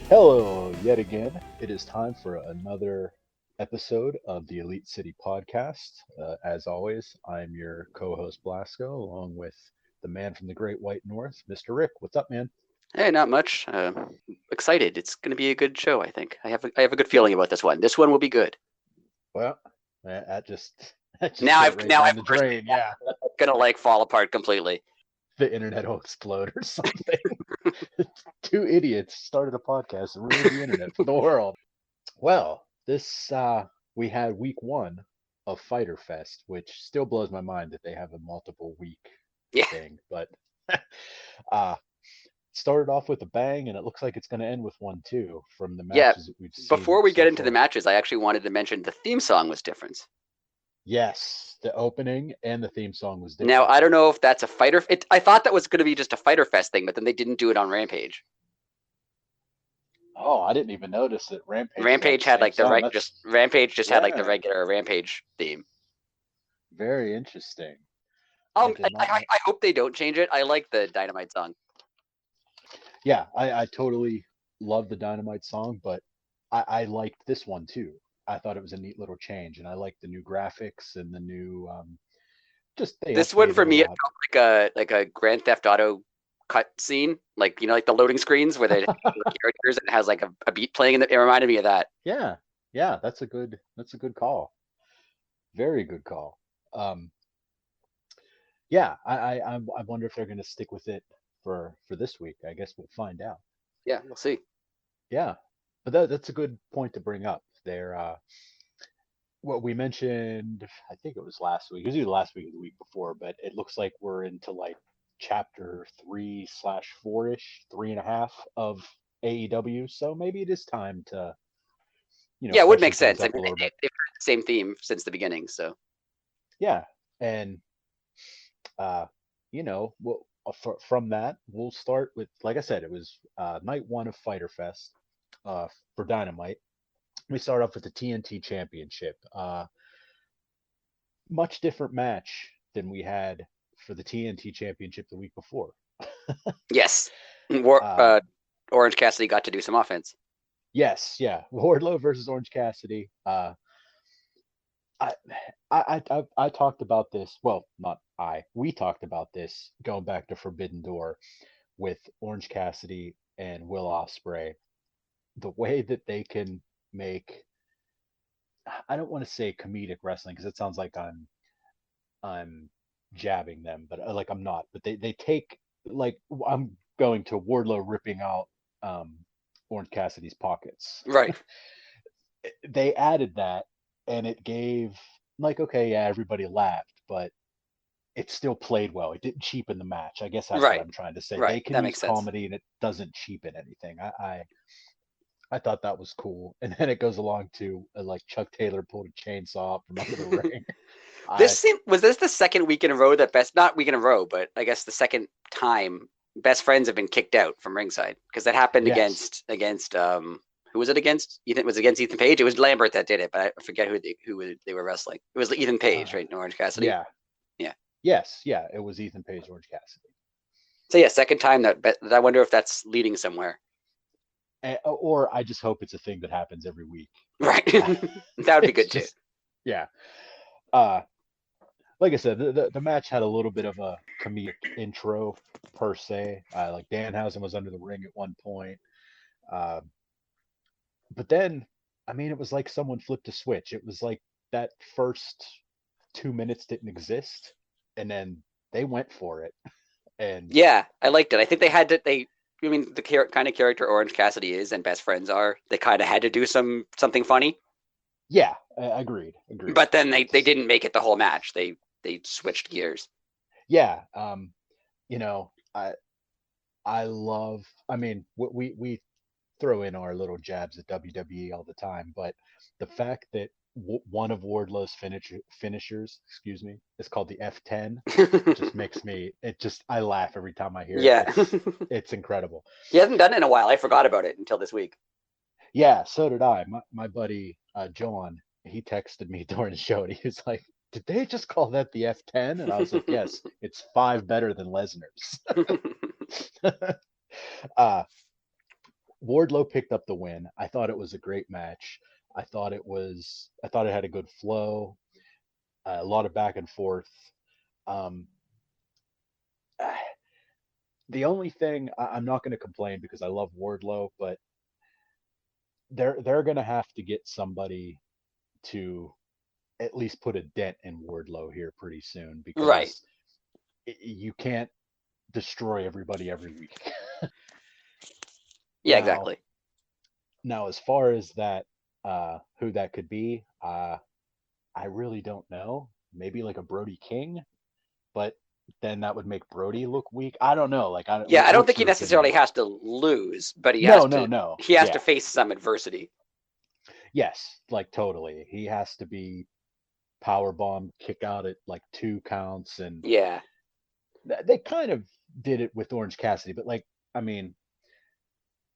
Hello, yet again. It is time for another episode of the Elite City Podcast. As always, I'm your co-host Blasco, along with the man from the Great White North, Mr. Rick. What's up, man? Hey, not much. Excited. It's going to be a good show, I think. I have a good feeling about this one. This one will be good. Well, that just that Now went I've right now down I've the drain. Yeah, gonna fall apart completely. the internet will explode or something. Two idiots started a podcast and ruined the internet for the world. Well, this we had week one of Fyter Fest, which still blows my mind that they have a multiple week Yeah. thing. But uh started off with a bang, and it looks like it's going to end with one too from the Yeah. matches that we've seen. Before we so get into the far. matches, I actually wanted to mention the theme song was different. Yes, the opening and the theme song was different. Now I don't know if that's a fighter. I thought that was going to be just a Fyter Fest thing, but then they didn't do it on Rampage. Oh, I didn't even notice that Rampage had like Rampage just had like the regular Rampage theme. Very interesting. I hope they don't change it. I like the Dynamite song. Yeah, I totally love the Dynamite song, but I liked this one too. I thought it was a neat little change, and I liked the new graphics and the new this one for me, it felt like a Grand Theft Auto cut scene, like like the loading screens where they have the characters and it has like a beat playing, and it reminded me of that. Yeah, that's a good call. Very good call. Yeah, I wonder if they're going to stick with it for this week. I guess we'll find out. Yeah, we'll see. Yeah, but that's a good point to bring up. What we mentioned, I think it was last week. It was either last week or the week before, but it looks like we're into like chapter 3/4-ish, 3.5 of AEW. So maybe it is time to, yeah, it would make freshen things sense. I up a mean, little bit. they've had the same theme since the beginning, so Yeah, and from that, we'll start with, like I said, it was night one of Fyter Fest for Dynamite. We start off with the TNT Championship. Much different match than we had for the TNT Championship the week before. yes, Orange Cassidy got to do some offense. Yes, yeah, Wardlow versus Orange Cassidy. I talked about this. Well, not I. We talked about this going back to Forbidden Door with Orange Cassidy and Will Ospreay. The way that they can make, I don't want to say comedic wrestling because it sounds like I'm jabbing them, but like I'm not. But they take, like, I'm going to Wardlow ripping out Orange Cassidy's pockets. Right. They added that, and it gave, like, okay, yeah, everybody laughed, but it still played well. It didn't cheapen the match. I guess that's what I'm trying to say. Right. They can that use makes sense. comedy, and it doesn't cheapen anything. I thought that was cool. And then it goes along to like Chuck Taylor pulled a chainsaw from under the ring. Was this the second week in a row that not week in a row, but I guess the second time Best Friends have been kicked out from ringside, because that happened against who was it against? Ethan, was it against Ethan Page? It was Lambert that did it, but I forget who they were wrestling. It was Ethan Page, right? Orange Cassidy. Yeah. Yeah. Yes. Yeah. It was Ethan Page, Orange Cassidy. So yeah, second time that. But I wonder if that's leading somewhere. Or I just hope it's a thing that happens every week. Right. That would be good too. Yeah. Like I said, the match had a little bit of a comedic intro per se. Like Danhausen was under the ring at one point. But then, I mean, it was like someone flipped a switch. It was like that first 2 minutes didn't exist, and then they went for it. And yeah, I liked it. I think they had to. I mean, the kind of character Orange Cassidy is and Best Friends are, they kind of had to do something funny. Yeah, agreed. But then they didn't make it the whole match. They switched gears. Yeah, I love. I mean, we throw in our little jabs at WWE all the time, but the fact that one of Wardlow's finishers, excuse me, is called the F10. It just makes me. It just I laugh every time I hear it. Yeah. It's incredible. He hasn't done it in a while. I forgot about it until this week. Yeah, so did I. My buddy John, he texted me during the show, and he was like, "Did they just call that the F10?" And I was like, "Yes, it's 5 better than Lesnar's." uh, Wardlow picked up the win. I thought it was a great match. I thought it had a good flow, a lot of back and forth. Um, the only thing I'm not going to complain because I love Wardlow, but they're going to have to get somebody to at least put a dent in Wardlow here pretty soon Right. because you can't destroy everybody every week. Yeah, now, exactly. now as far as that, who that could be, I really don't know. Maybe like a Brody King, but then that would make Brody look weak. I don't know. Like, Yeah, I don't what's think he your opinion? necessarily has to lose, but No, no, no. he has to Yeah, face some adversity. yes, like totally. He has to be power bomb, kick out at like 2 counts, and Yeah. they kind of did it with Orange Cassidy, but like, I mean,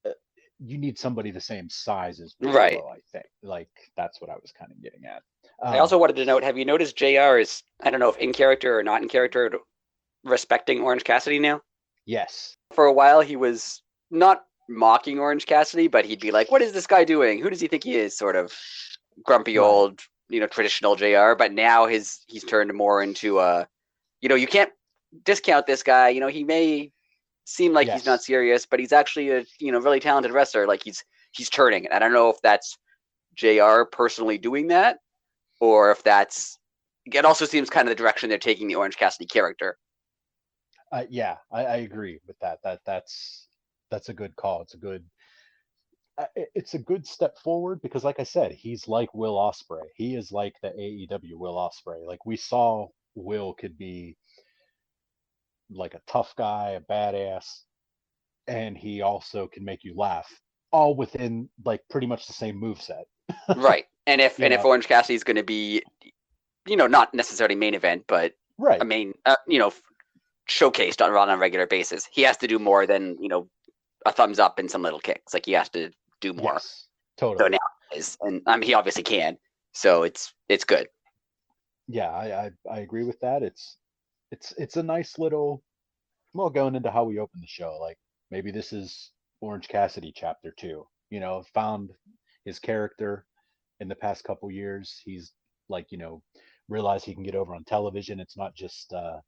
uh, you need somebody the same size as Right. Wardlow. I think like that's what I was kind of getting at. I also wanted to note, have you noticed JR is, I don't know if in character or not in character, respecting Orange Cassidy now? Yes, For a while, he was not mocking Orange Cassidy, but he'd be like, "What is this guy doing? Who does he think he is?" Sort of grumpy right. old, traditional JR. But now he's turned more into you can't discount this guy. He may seem like he's not Yes, serious, but he's actually a really talented wrestler. Like he's turning. And I don't know if that's JR personally doing that, or if that's it. Also seems kind of the direction they're taking the Orange Cassidy character. yeah, I agree with that. That's a good call. It's a good step forward because, like I said, he's like Will Ospreay. He is like the AEW Will Ospreay. Like we saw, Will could be like a tough guy, a badass, and he also can make you laugh, all within like pretty much the same move set. Right. And if You know, Orange Cassidy is going to be, not necessarily main event, but a right? main, showcased on a regular basis, he has to do more than a thumbs up and some little kicks. Like he has to do more. Yes, So now totally. he is, and he obviously can. So it's good. Yeah, I agree with that. It's a nice little, well, going into how we open the show. Like maybe this is Orange Cassidy chapter 2. Found his character in the past couple years. He's like, realized he can get over on television. It's not just the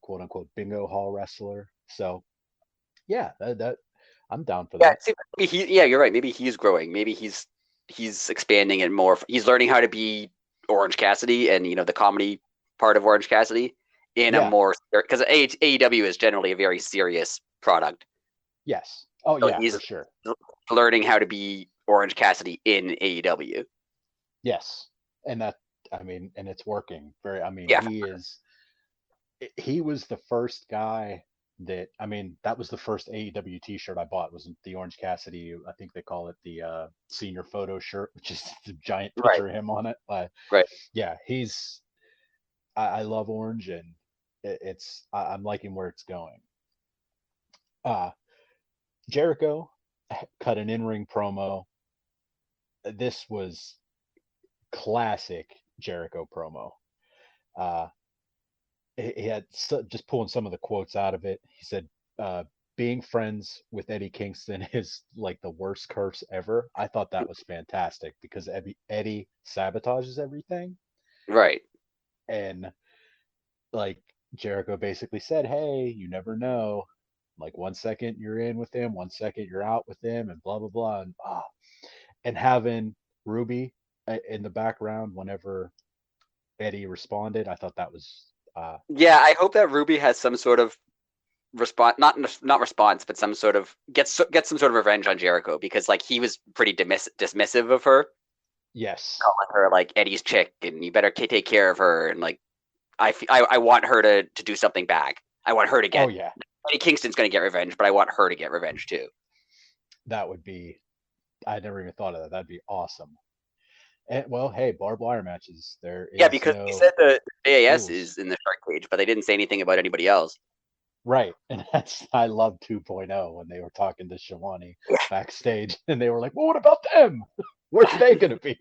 quote unquote bingo hall wrestler. So yeah, that I'm down for Yeah, that. yeah, you're right. Maybe he's growing. Maybe he's expanding it more. He's learning how to be Orange Cassidy and the comedy part of Orange Cassidy in a Yeah. more because AEW is generally a very serious product. Yes. Oh So yeah, he's for sure. learning how to be Orange Cassidy in AEW. Yes. And that, I mean, and it's working very, I mean, Yeah, he was the first guy that, I mean, that was the first AEW t-shirt I bought, wasn't the Orange Cassidy. I think they call it the senior photo shirt, which is the giant right, picture of him on it. right. Yeah, I love Orange, and I'm liking where it's going. Uh, Jericho cut an in-ring promo. This was classic Jericho promo. Uh, he had just pulling some of the quotes out of it. He said, "Being friends with Eddie Kingston is like the worst curse ever." I thought that was fantastic because Eddie sabotages everything, Right. and like Jericho basically said, "Hey, you never know. Like 1 second you're in with him, 1 second you're out with him, and blah blah blah." And having Ruby in the background whenever Eddie responded, I thought that was Yeah, I hope that Ruby has some sort of response, not response, but some sort of gets some sort of revenge on Jericho because like he was pretty dismissive of her, yes. calling her like Eddie's chick, and you better take care of her, and like I want her to do something back. I want her to Oh get yeah, Eddie Kingston's going to get revenge, but I want her to get revenge too. that would be. I never even thought of that. That'd be awesome. well, hey, barbed wire matches. There Yeah, is because they no said the AAS rules. is in the shark cage, but they didn't say anything about anybody else. Right. And that's I love 2.0 when they were talking to Shivani backstage and they were like, well, what about them? Where's they gonna be?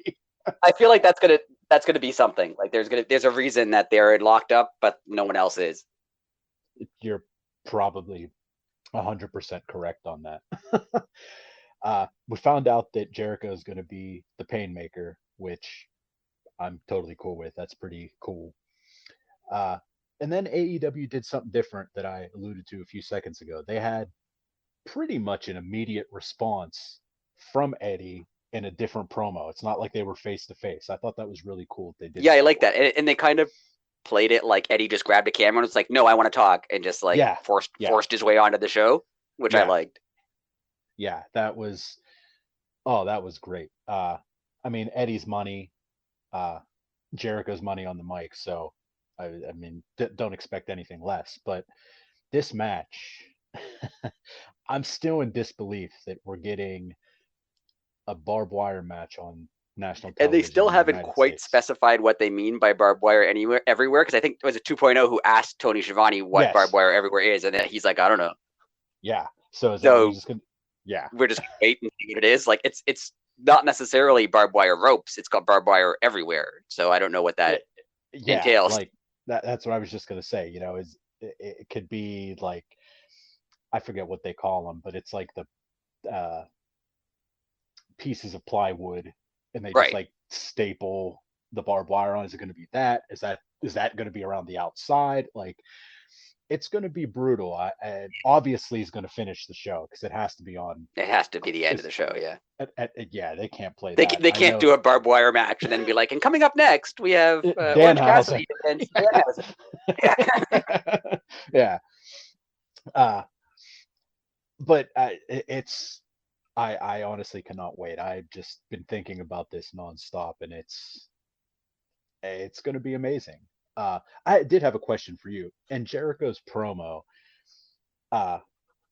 I feel like that's gonna be something. Like there's a reason that they're locked up, but no one else is. You're probably 100% correct on that. We found out that Jericho is going to be the Painmaker, which I'm totally cool with. That's pretty cool. Uh, and then AEW did something different that I alluded to a few seconds ago. They had pretty much an immediate response from Eddie in a different promo. It's not like they were face to face. I thought that was really cool that they did Yeah, it I that like way. that, and they kind of played it like Eddie just grabbed a camera and was like, "No, I want to talk," and just like Yeah, yeah, forced his way onto the show, which I yeah, liked. yeah. That was that was great. I mean Eddie's money, uh, Jericho's money on the mic, so I mean don't expect anything less. But this match, I'm still in disbelief that we're getting a barbed wire match on national And they television still in the haven't United quite States. specified what they mean by barbed wire anywhere, everywhere. Because I think it was a 2.0 who asked Tony Schiavone what barbed Yes. wire everywhere is, and then he's like, "I don't know." Yeah. So is that we're So just gonna? Yeah. we're just gonna wait and see what it is. Like it's not necessarily barbed wire ropes. It's got barbed wire everywhere. So I don't know what that It, yeah. entails. Like that's what I was just gonna say. You know, is it could be like I forget what they call them, but it's like the pieces of plywood, and they just Right. like staple the barbed wire on. Is it going to be that? Is that going to be around the outside? Like it's going to be brutal. And obviously, he's going to finish the show because it has to be on. It has to be the end of Because the show. Yeah. yeah, they can't play They that. they I can't know do a barbed wire match and then be like, and coming up next we have Orange Danhausen. Cassidy against Danhausen. Yeah. Yeah, uh, but it's I honestly cannot wait. I've just been thinking about this nonstop, and it's going to be amazing. I did have a question for you. In Jericho's promo, uh,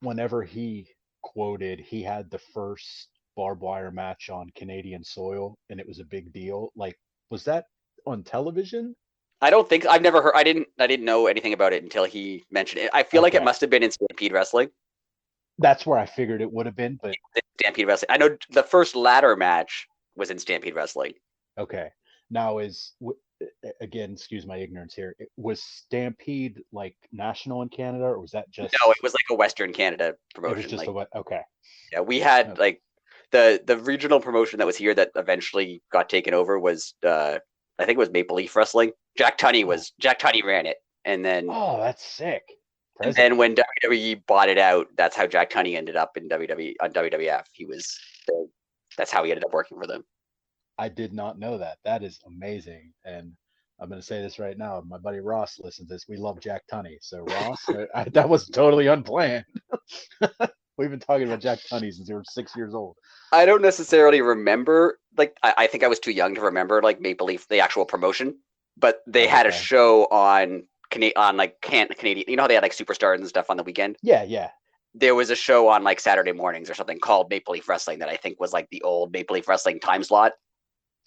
whenever he quoted he had the first barbed wire match on Canadian soil and it was a big deal, like was that on television? I don't think I've never heard. I didn't know anything about it until he mentioned it. I feel like it Okay, must have been in Stampede Wrestling. that's where I figured it would have been, but Stampede Wrestling. I know the first ladder match was in Stampede Wrestling. okay. Now again, excuse my ignorance here. Was Stampede like national in Canada, or was that No, it just? was like a Western Canada It was promotion. just a Like, what? Okay, yeah, we had okay. like the regional promotion that was here that eventually got taken over was I think it was Maple Leaf Wrestling. Oh, Jack Tunney ran it, oh, that's sick. and then President. when WWE bought it out, that's how Jack Tunney ended up in WWE on WWF. That's how he ended up working for them. I did not know that. That is amazing. And I'm going to say this right now. My buddy Ross listens to this. We love Jack Tunney. So, Ross, that was totally unplanned. We've been talking about Jack Tunney since we were 6 years old. I don't necessarily remember like I think I was too young to remember like Maple Leaf the actual promotion, but they Oh, had a okay. show on like Canadian. You know how they had like superstars and stuff on the weekend. Yeah, yeah. There was a show on like Saturday mornings or something called Maple Leaf Wrestling that I think was like the old Maple Leaf Wrestling time slot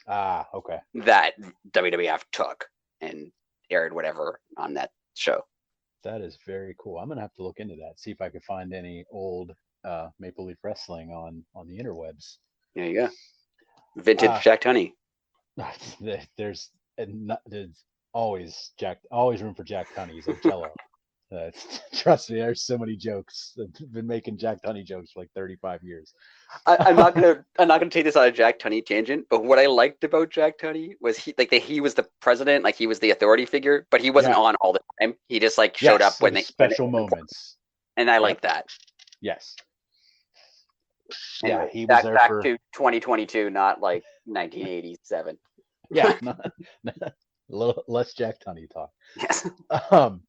Ah, okay. that WWF took and aired whatever on that show. That is very cool. I'm going to have to look into that, see if I can find any old Maple Leaf Wrestling on the interwebs. There you go. Vintage Uh, Jack Tunney. there's always room for Jack Tunney. He's like Jello. Trust me, there's so many jokes. I've been making Jack Tunney jokes for like 35 years. I'm not gonna take this on a Jack Tunney tangent, but what I liked about Jack Tunney was he was the president, like he was the authority figure, but he wasn't Yeah. on all the time. He just like showed up Yes. It was when it special was important, moments. and I Yep. like that. Yes. Yeah. Anyway, He was back there back for. to 2022, not like 1987. Yeah. A little less Jack Tunney talk. Yes. Um.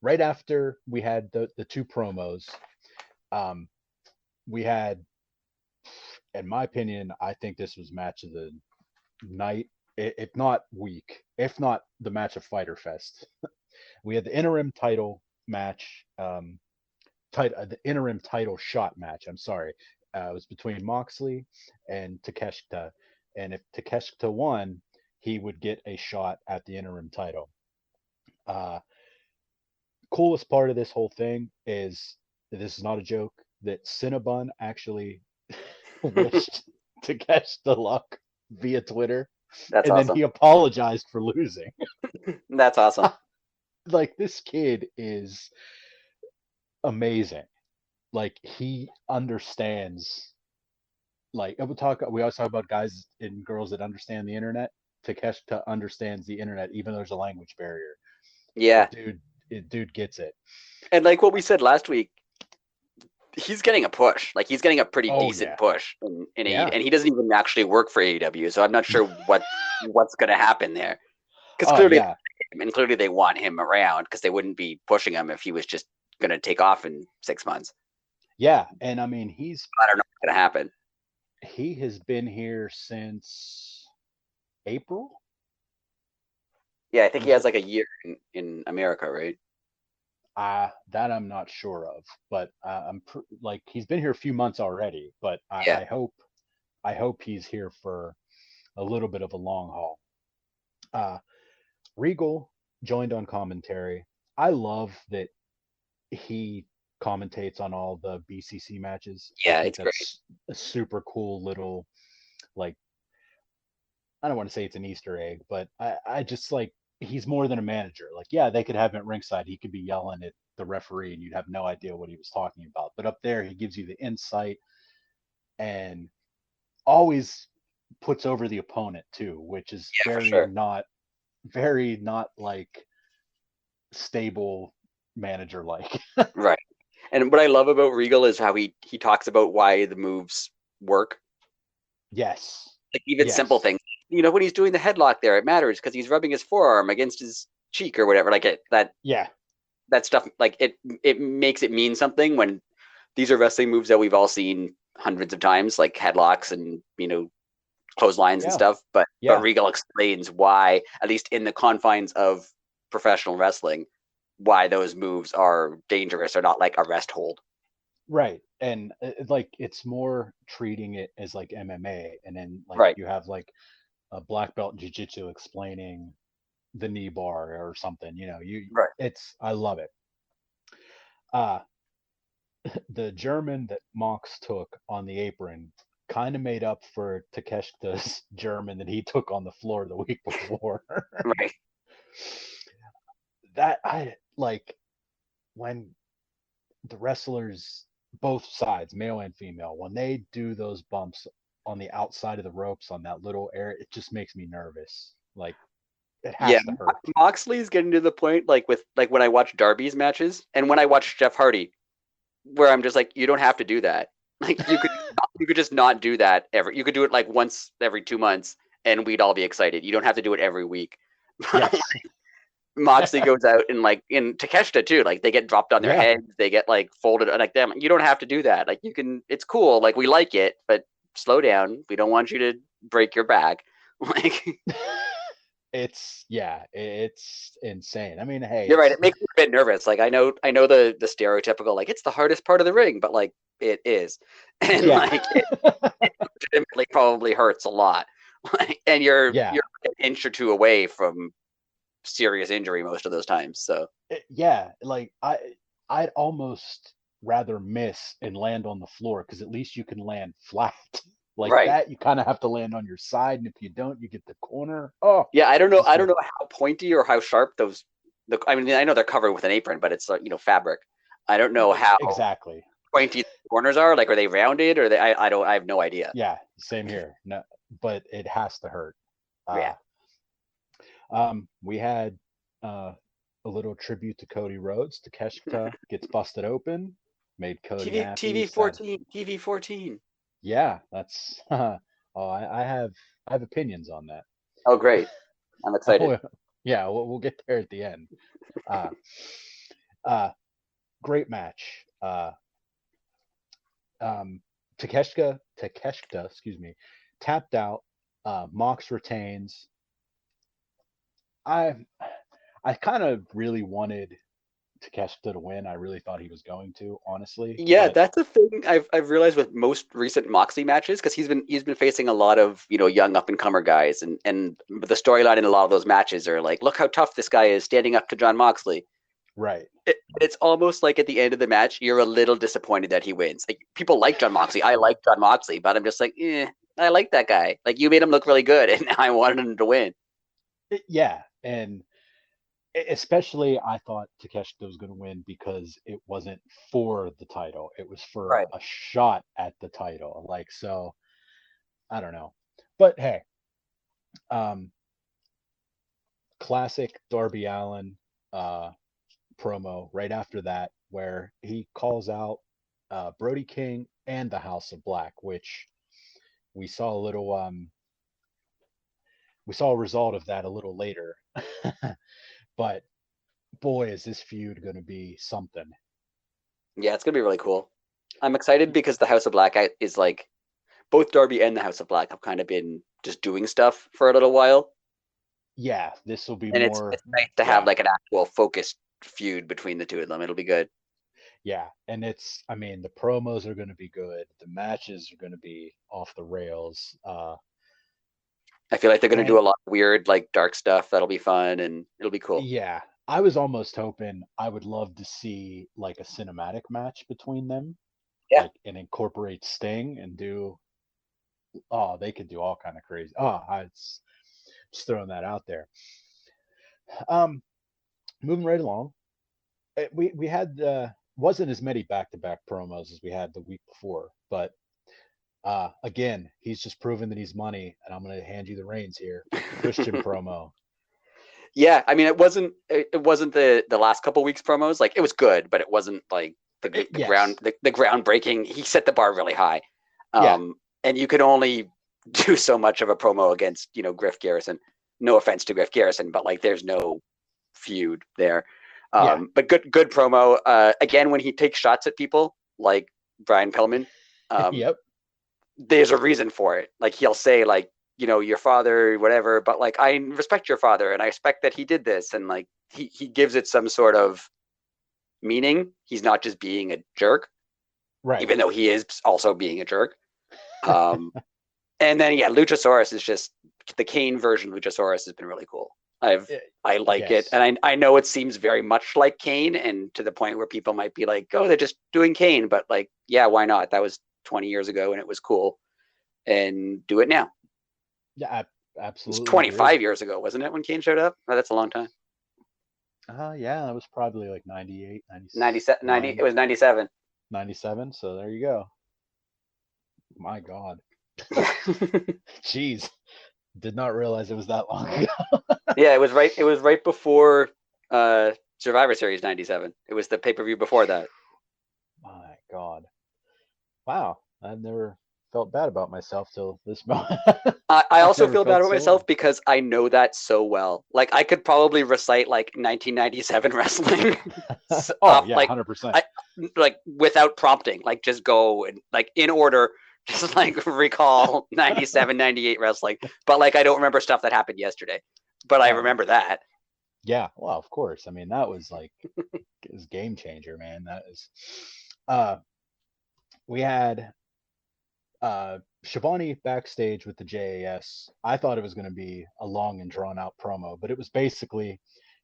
Right after we had the two promos, um, we had, in my opinion, I think this was match of the night, if not week, if not the match of Fyter Fest. We had the interim title match, the interim title shot match. I'm sorry, it was between Moxley and Takeshita. and if Takeshita won, he would get a shot at the interim title. Uh, Coolest part of this whole thing is, this is not a joke, that Cinnabon actually wished Takeshita luck via Twitter, That's and then awesome. he apologized for losing. That's awesome. Like, this kid is amazing. Like, he understands. Like, we always talk about guys and girls that understand the internet. Takeshita understands the internet, even though there's a language barrier. Yeah. Dude gets it. And like what we said last week, he's getting a push. Like he's getting a pretty Oh decent yeah, push in yeah. and he doesn't even actually work for AEW, so I'm not sure what's going to happen there. Because Oh clearly, yeah, and clearly they want him around because they wouldn't be pushing him if he was just going to take off in 6 months. yeah. And I mean, I don't know what's going to happen. he has been here since April. Yeah, I think he Was has it? like a year in America, right? That I'm not sure of, but like, he's been here a few months already. But Yeah. I hope he's here for a little bit of a long haul. Uh, Regal joined on commentary. I love that he commentates on all the BCC matches. I Yeah, think it's great. that's a super cool little, like, I don't want to say it's an Easter egg, but I just like, he's more than a manager. Like, yeah, they could have him at ringside. He could be yelling at the referee and you'd have no idea what he was talking about. But up there, he gives you the insight and always puts over the opponent too, which is Yeah, for sure. very not like stable manager like. Right. And what I love about Regal is how he talks about why the moves work. Yes. Like even simple Yes. things. You know, when he's doing the headlock there, it matters because he's rubbing his forearm against his cheek or whatever. Like Yeah. that stuff. Like it makes it mean something when these are wrestling moves that we've all seen hundreds of times, like headlocks and clotheslines and Yeah. stuff. But Yeah. Regal explains why, at least in the confines of professional wrestling, why those moves are dangerous or not like a rest hold. Right. And like, it's more treating it as like MMA, and then like Right. you have like a black belt in jiu-jitsu explaining the knee bar or something, you Right. it's I love it. Uh the German that Mox took on the apron kind of made up for Takeshita's German that he took on the floor the week before. Right. That I like, when the wrestlers, both sides, male and female, when they do those bumps on the outside of the ropes on that little area, it just makes me nervous. Like, it Yeah, has to hurt. Moxley's getting to the point like with like when I watch Darby's matches and when I watch Jeff Hardy, where I'm just like, you don't have to do that. Like you could just not do that ever. You could do it like once every 2 months, and we'd all be excited. You don't have to do it every week. Yes. Moxley goes out and like in Takeshita too, like they get dropped on their Yeah. heads, they get like folded like them. You don't have to do that. Like you can, it's cool. Like we like it, but slow down. We don't want you to break your back. Like It's insane. I mean, hey, you're right. it's It makes me a bit nervous. Like I know the stereotypical like it's the hardest part of the ring, but like it is, and yeah. like it legitimately probably hurts a lot. And Yeah. you're an inch or two away from serious injury most of those times. So Yeah, like, I'd almost rather miss and land on the floor, because at least you can land flat. Like right. that, you kind of have to land on your side, and if you don't, you get the corner. Oh, Yeah, I don't know. just I a don't know how pointy or how sharp those. I mean, I know they're covered with an apron, but it's fabric. I don't know how exactly. pointy the corners are. Like, are they rounded or they? I don't. I have no idea. Yeah, same here. No, but it has to hurt. Yeah. Uh, we had a little tribute to Cody Rhodes. Takeshita gets busted open, made Cody happy. TV Said, 14 TV 14. yeah, that's. Oh, I have opinions on that. Oh, great! I'm excited. Yeah, we'll get there at the end. Uh, uh, Great match. Takeshita, excuse me, tapped out. Mox retains. I I kind of really wanted Takeshita to win. I really thought he was going to, honestly. Yeah, But that's a thing I've realized with most recent Moxley matches because he's been facing a lot of young up and comer guys, and the storyline in a lot of those matches are like, look how tough this guy is standing up to John Moxley. right. It's almost like at the end of the match, you're a little disappointed that he wins. Like people like John Moxley, I like John Moxley, but I'm just like, I like that guy. Like you made him look really good, and I wanted him to win. Yeah, and especially I thought Takeshita was going to win because it wasn't for the title. It was for Right. a shot at the title. Like, so I don't know. But hey, um classic Darby Allin uh promo right after that where he calls out Brody King and the House of Black, which we saw a little we saw a result of that a little later. But boy, is this feud going to be something. Yeah, it's gonna be really cool. I'm excited because the House of Black is like both Darby and the House of Black have kind of been just doing stuff for a little while, Yeah, this will be and it's more. it's nice to have Yeah, like an actual focused feud between the two of them. It'll be good. yeah, and it's. I mean, the promos are going to be good. The matches are going to be off the rails. I feel like they're gonna And do a lot of weird like dark stuff that'll be fun and it'll be cool. yeah, I was almost hoping I would love to see like a cinematic match between them, Yeah, like and incorporate Sting and do. Oh, they could do all kind of crazy. Oh, I just throwing that out there. Um, moving right along. We had wasn't as many back to back promos as we had the week before, but again, he's just proven that he's money, and I'm going to hand you the reins here. Christian promo. yeah. I mean, it wasn't the last couple weeks promos. Like it was good, but it wasn't like Yes. the groundbreaking. He set the bar really high, Yeah. and you could only do so much of a promo against Griff Garrison. No offense to Griff Garrison, but like there's no feud there. Yeah. But good promo. Again, when he takes shots at people like Brian Pillman, um, Yep. there's a reason for it. Like he'll say like, your father, whatever, but like I respect your father and I expect that he did this, and like he gives it some sort of meaning. He's not just being a jerk, Right. even though he is also being a jerk. Um, and then yeah, Luchasaurus is just the Kane version of Luchasaurus has been really cool. I like it, Yes. and I know it seems very much like Kane, and to the point where people might be like, "Oh, they're just doing Kane," but like, yeah, why not? That was 20 years ago, and it was cool, and do it now. Yeah. I It was absolutely agree. 25 years ago, wasn't it, when Kane showed up? Oh, that's a long time. Yeah, that was probably like 98, 97, 90, 99, it was 97. 97. So there you go. My God. Jeez. Did not realize it was that long ago. Yeah, it was right before Survivor Series 97. It was the pay-per-view before that. My God. Wow. I've never felt bad about myself till this moment. I I've also never feel bad felt about so myself old. because I know that so well. Like I could probably recite like 1997 wrestling Oh, off yeah, like 100%. I like without prompting, like just go and like in order, just like recall 97, 98 wrestling. But like I don't remember stuff that happened yesterday, but I Oh, remember that. yeah. Well, of course. I mean, that was like his game changer, man. That is. Uh, we had Shivani backstage with the JAS. I thought it was going to be a long and drawn out promo, but it was basically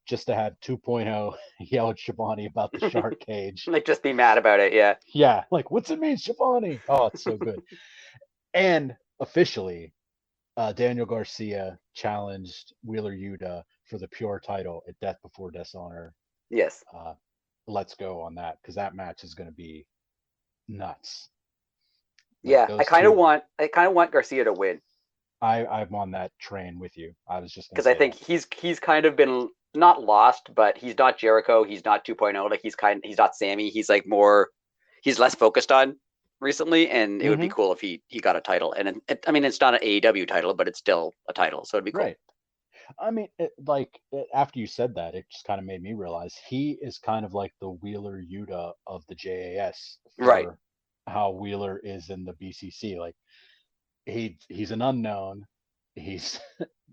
just to have 2.0 yell at Shivani about the shark cage. Like just be mad about it. Yeah. Yeah, like, what's it mean, Shivani? Oh, it's so good. And officially, Daniel Garcia challenged Wheeler Yuta for the pure title at Death Before Dishonor. Yes. Uh, let's go on that because that match is going to be nuts. Like Yeah. I those kind of two, want I kind of want Garcia to win I'm on that train with you. I was just going to because I say think that. he's kind of been not lost, but he's not Jericho. He's not 2.0. Like he's not Sammy. He's like more. He's less focused on recently, and it would be Mm-hmm. cool if he got a title. And I mean, it's not an AEW title, but it's still a title, so it'd be cool. Right. I mean, after you said that, it just kind of made me realize he is kind of like the Wheeler Yuta of the JAS Right. for how Wheeler is in the BCC. Like he's an unknown. He's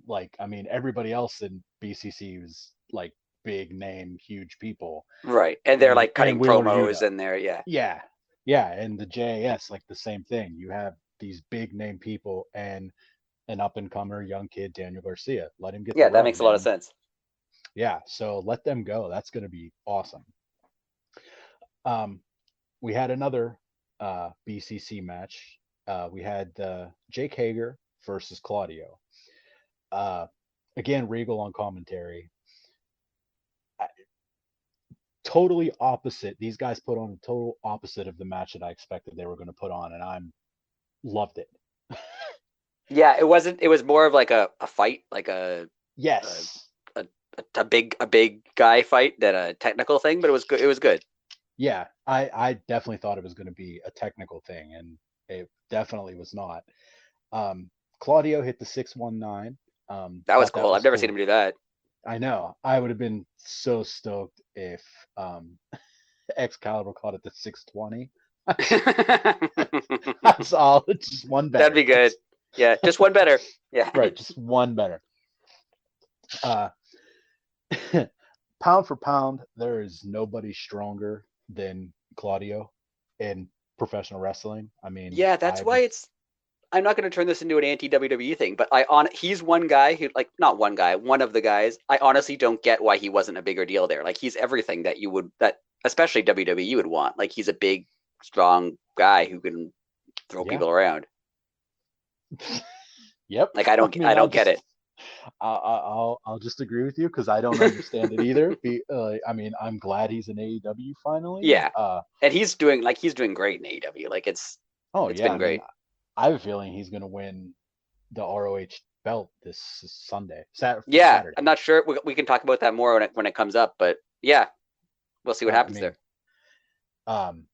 like, I mean, everybody else in BCC was like big name, huge people. Right. And they're like And cutting Wheeler promos Yuta. and they're, yeah. Yeah. Yeah. And the JAS, like the same thing. You have these big name people and an up and comer young kid, Daniel Garcia. Let him get the Yeah, that run. makes a lot of And sense. yeah, so let them go. That's going to be awesome. Um, we had another BCC match. We had Jake Hager versus Claudio. Uh, again, Regal on commentary. Totally opposite. These guys put on a total opposite of the match that I expected they were going to put on, and I'm loved it. Yeah, it wasn't. It was more of like a fight, like a Yes. a big guy fight than a technical thing. But it was good. It was good. Yeah, I definitely thought it was going to be a technical thing, and it definitely was not. Claudio hit the 619. That was Thought that cool. I've was never seen cool. him do that. I know. I would have been so stoked if Excalibur called it the 620. That's all. It's just one That'd better. be good. Yeah, just one better. Yeah. Right, just one better. Uh, pound for pound, there is nobody stronger than Claudio in professional wrestling. I mean, Yeah, that's why it's. I'm not going to turn this into an anti WWE thing, but he's one guy who, like, not one guy, one of the guys. I honestly don't get why he wasn't a bigger deal there. Like, he's everything that you would, that especially WWE would want. Like, he's a big, strong guy who can throw yeah. people around. Yep. Like, I I don't, mean, I don't get it. I'll just agree with you because I don't understand it either. I mean, I'm glad he's in AEW finally. Yeah, and he's doing great in AEW. Like, Oh it's yeah, been I mean, great. I have a feeling he's going to win the ROH belt this Sunday, Yeah, Saturday. I'm not sure. We can talk about that more when it comes up, but yeah, we'll see what I happens mean, there. um,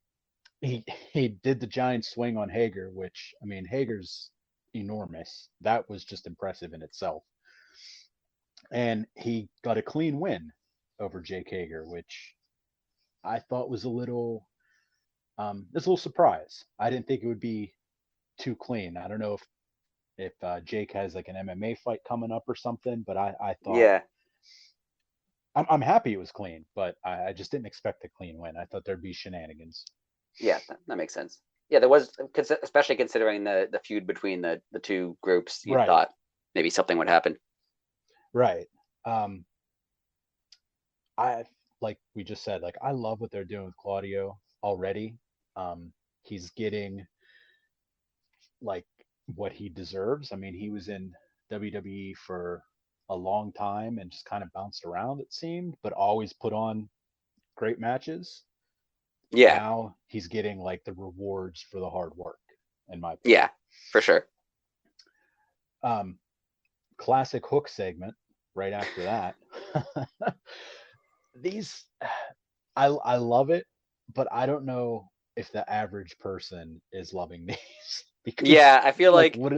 he did the giant swing on Hager, which I mean, Hager's enormous. That was just impressive in itself. And he got a clean win over Jake Hager, which I thought was a little it's a little surprise. I didn't think it would be too clean. I don't know if Jake has like an MMA fight coming up or something, but I thought Yeah, I'm happy it was clean, but I just didn't expect a clean win. I thought there'd be shenanigans. yeah, that makes sense. Yeah, there was, especially considering the feud between the two groups. You Right, thought maybe something would happen. right. Um, I like we just said, like I love what they're doing with Claudio already. He's getting like what he deserves. I mean, he was in WWE for a long time and just kind of bounced around, it seemed, but always put on great matches. Yeah, Now he's getting like the rewards for the hard work, in my opinion. yeah, for sure. Um, classic hook segment right after that. These, I love it, but I don't know if the average person is loving these because, Yeah, I feel like, like. what?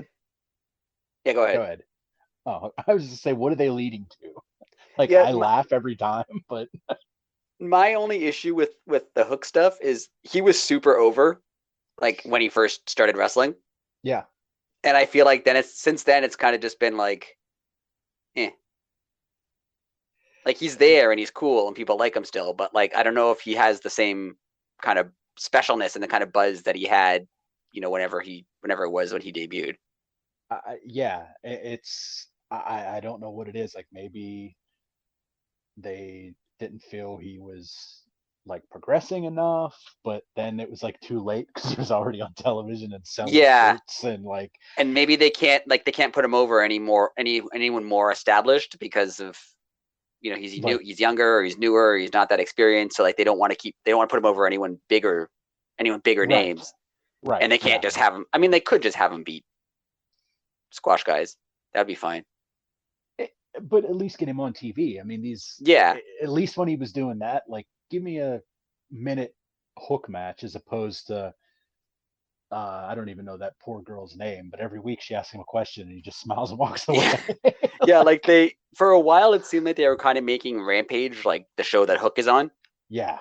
Yeah, go Go ahead. ahead. Oh, I was just say, what are they leading to? Like, Yeah, I laugh every time, but my only issue with the Hook stuff is he was super over, like when he first started wrestling, yeah, and I feel like then since then it's kind of just been like, eh. Like, he's there and he's cool and people like him still, but like I don't know if he has the same kind of specialness and the kind of buzz that he had, whenever it was when he debuted. yeah, it's I don't know what it is. Like maybe they didn't feel he was like progressing enough, but then it was like too late because he was already on television and selling Yeah, shirts and like and maybe they can't put him over anymore, anyone more established because of, he's new, like he's younger, or he's newer, or he's not that experienced, so like they don't want to put him over anyone bigger right, names, and right, they can't yeah. just have him. I mean, they could just have him beat squash guys. That'd be fine. But at least get him on TV. I mean, these Yeah, at least when he was doing that, like give me a minute hook match as opposed to I don't even know that poor girl's name, but every week she asks him a question and he just smiles and walks away. yeah, yeah. Like, they, for a while, it seemed like they were kind of making Rampage like the show that Hook is on. Yeah,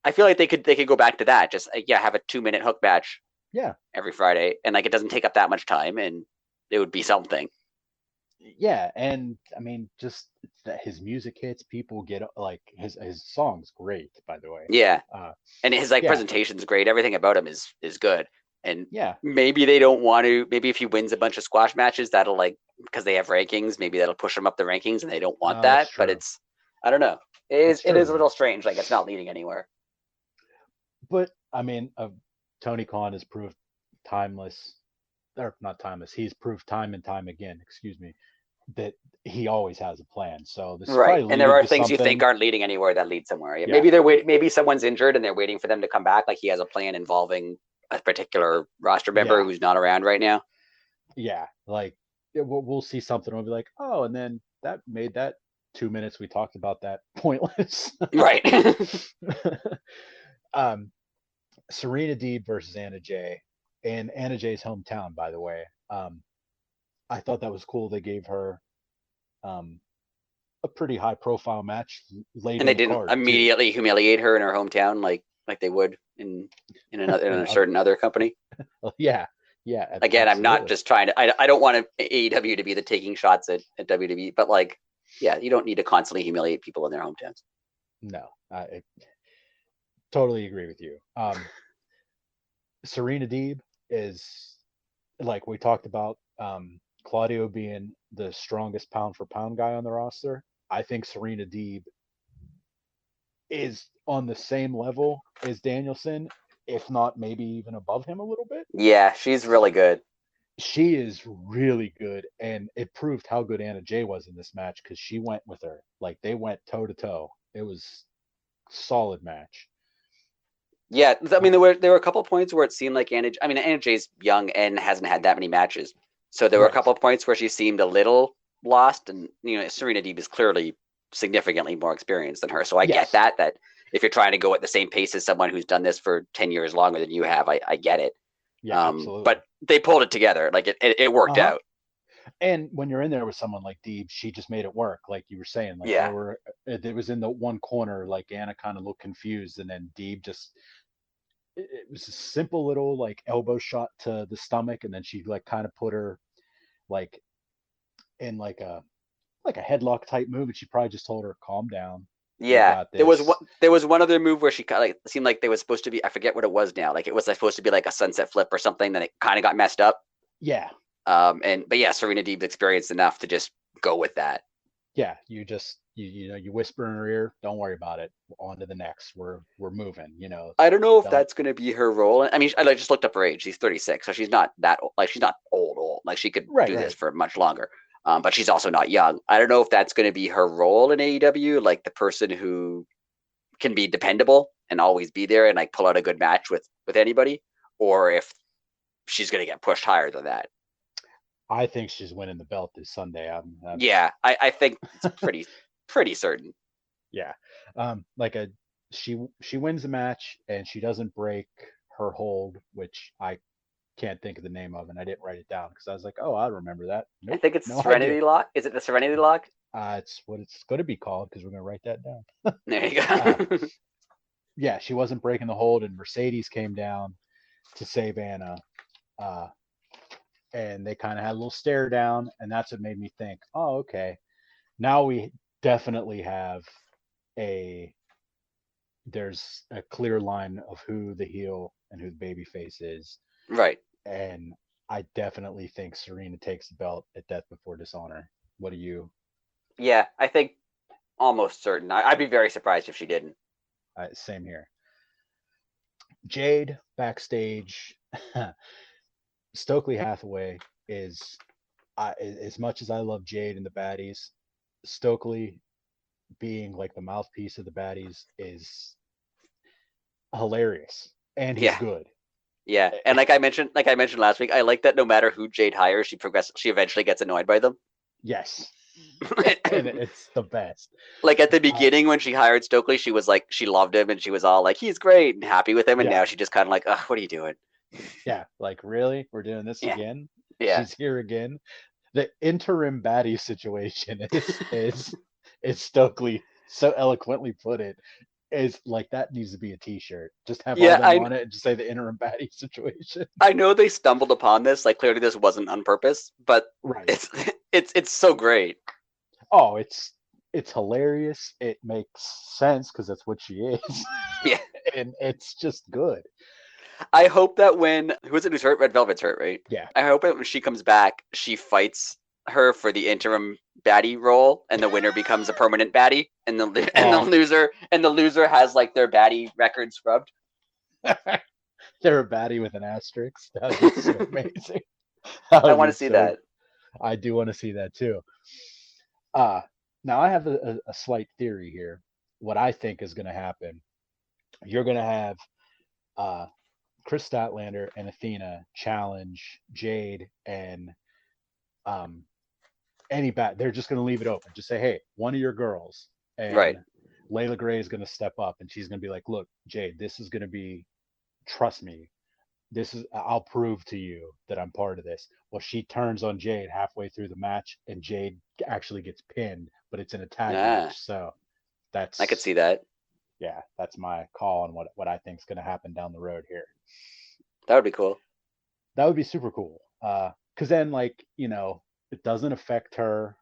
I feel like they could go back to that. Just, yeah, have a 2-minute Hook match yeah, every Friday, and like it doesn't take up that much time, and it would be something. yeah. And I mean, just that his music hits, people get like his song's great, by the way. Yeah, Uh, and his like yeah, presentation's great. Everything about him is good. And yeah, maybe they don't want to. Maybe if he wins a bunch of squash matches, that'll like because they have rankings. Maybe that'll push him up the rankings, and they don't want no, that's that. But true. it's I don't know. That's It is a true. little strange. Like it's not leading anywhere. But I mean, Tony Khan has proved timeless, or not timeless. He's proved time and time again, excuse me, that he always has a plan. So this is Right. probably And there leading are to things you think something. aren't leading anywhere that lead somewhere. Yeah, Yeah, maybe they're wait. Maybe someone's injured and they're waiting for them to come back. Like he has a plan involving a particular roster member yeah, who's not around right now. yeah. Like we'll see something. We'll be like, oh, and then that made that 2 minutes we talked about that pointless. Right. um, Serena Deeb versus Anna Jay, and Anna Jay's hometown, by the way. I thought that was cool. They gave her um, a pretty high profile match late And they in the didn't card too. immediately humiliate her in her hometown like they would in another in And a certain other company. yeah, yeah, Again, I'm not absolutely. just trying to. I don't want AEW to be the taking shots at WWE, but like, yeah, you don't need to constantly humiliate people in their hometowns. No, I totally agree with you. Serena Deeb is like we talked about. Claudio being the strongest pound for pound guy on the roster. I think Serena Deeb is on the same level as Danielson, if not maybe even above him a little bit. Yeah, she's really good. She is really good, and it proved how good Anna Jay was in this match because she went with her. Like they went toe to toe. It was solid match. Yeah, I mean there were a couple of points where it seemed like Anna. I mean Anna Jay's young and hasn't had that many matches, so there were a Right. couple of points where she seemed a little lost. And Serena Deeb is clearly significantly more experienced than her, so I get Yes. that if you're trying to go at the same pace as someone who's done this for 10 years longer than you have, I get it. Yeah, absolutely. But they pulled it together, like it worked Uh-huh. out. And when you're in there with someone like Deeb, she just made it work. Like you were saying, like Yeah, it was in the one corner, like Anna kind of looked confused, and then Deeb just it was a simple little like elbow shot to the stomach, and then she like kind of put her like in like a headlock type move, and she probably just told her, "Calm down, we yeah. got There was one. this." There was one other move where she kind of like, seemed like they was supposed to be. I forget what it was now. Like it was supposed to be like a sunset flip or something. Then it kind of got messed up. Yeah, But yeah, Serena Deeb's experienced enough to just go with that. yeah. You just you whisper in her ear, "Don't worry about it. On to the next. We're moving." I don't know if Don't. that's going to be her role. I mean, I just looked up her age. She's 36, so she's not that old. Like she's not old. Like she could Right, do this right. for much longer. But she's also not young. I don't know if that's going to be her role in AEW, like the person who can be dependable and always be there and like pull out a good match with anybody, or if she's going to get pushed higher than that. I think she's winning the belt this Sunday. Yeah, I think it's pretty certain. Yeah. Like she wins the match and she doesn't break her hold, which I can't think of the name of, and I didn't write it down because I was like, oh, I remember that. I Nope, think it's no idea. Serenity Lock. Is it the Serenity Lock? It's what it's going to be called because we're going to write that down. There you Uh, go. yeah, she wasn't breaking the hold, and Mercedes came down to save Anna, uh, and they kind of had a little stare down, and that's what made me think, oh, okay, now we definitely have a there's a clear line of who the heel and who the baby face is. Right. And I definitely think Serena takes the belt at Death Before Dishonor. What do you? Yeah, I think almost certain. I'd be very surprised if she didn't. Same here. Jade backstage. Stokely Hathaway is, as much as I love Jade and the baddies, Stokely being like the mouthpiece of the baddies is hilarious, and he's Yeah. good. Yeah. And like I mentioned last week, I like that no matter who Jade hires, she eventually gets annoyed by them. Yes, and it's the best. Like at the Uh, beginning when she hired Stokely, she was like she loved him and she was all like he's great and happy with him, and yeah, now she just kind of like, what are you doing? yeah. Like really, we're doing this Yeah. again. Yeah. She's here again. The interim baddie situation is Stokely so eloquently put it. Is like that needs to be a T-shirt. Just have all Yeah, them on it and just say the interim baddie situation. I know they stumbled upon this. Like clearly this wasn't on purpose, but Right. it's it's so great. Oh, it's It's hilarious. It makes sense because that's what she is. Yeah. And it's just good. I hope that when who's hurt? Red Velvet's hurt, right? Yeah. I hope that when she comes back, she fights her for the interim baddie role, and the winner becomes a permanent baddie, and the loser has like their baddie record scrubbed. They're a baddie with an asterisk. That would be so amazing. I want to see that. I do want to see that too. Now I have a slight theory here. What I think is going to happen, you're going to have Chris Statlander and Athena challenge Jade and they're just going to leave it open. Just say, hey, one of your girls, and Right. Layla Gray is going to step up, and she's going to be like, look, Jade, this is going to be, trust me, I'll prove to you that I'm part of this. Well, she turns on Jade halfway through the match, and Jade actually gets pinned, but it's in a tag match. So I could see that. Yeah, that's my call on what I think is going to happen down the road here. That would be cool. That would be super cool. Because then, like, it doesn't affect her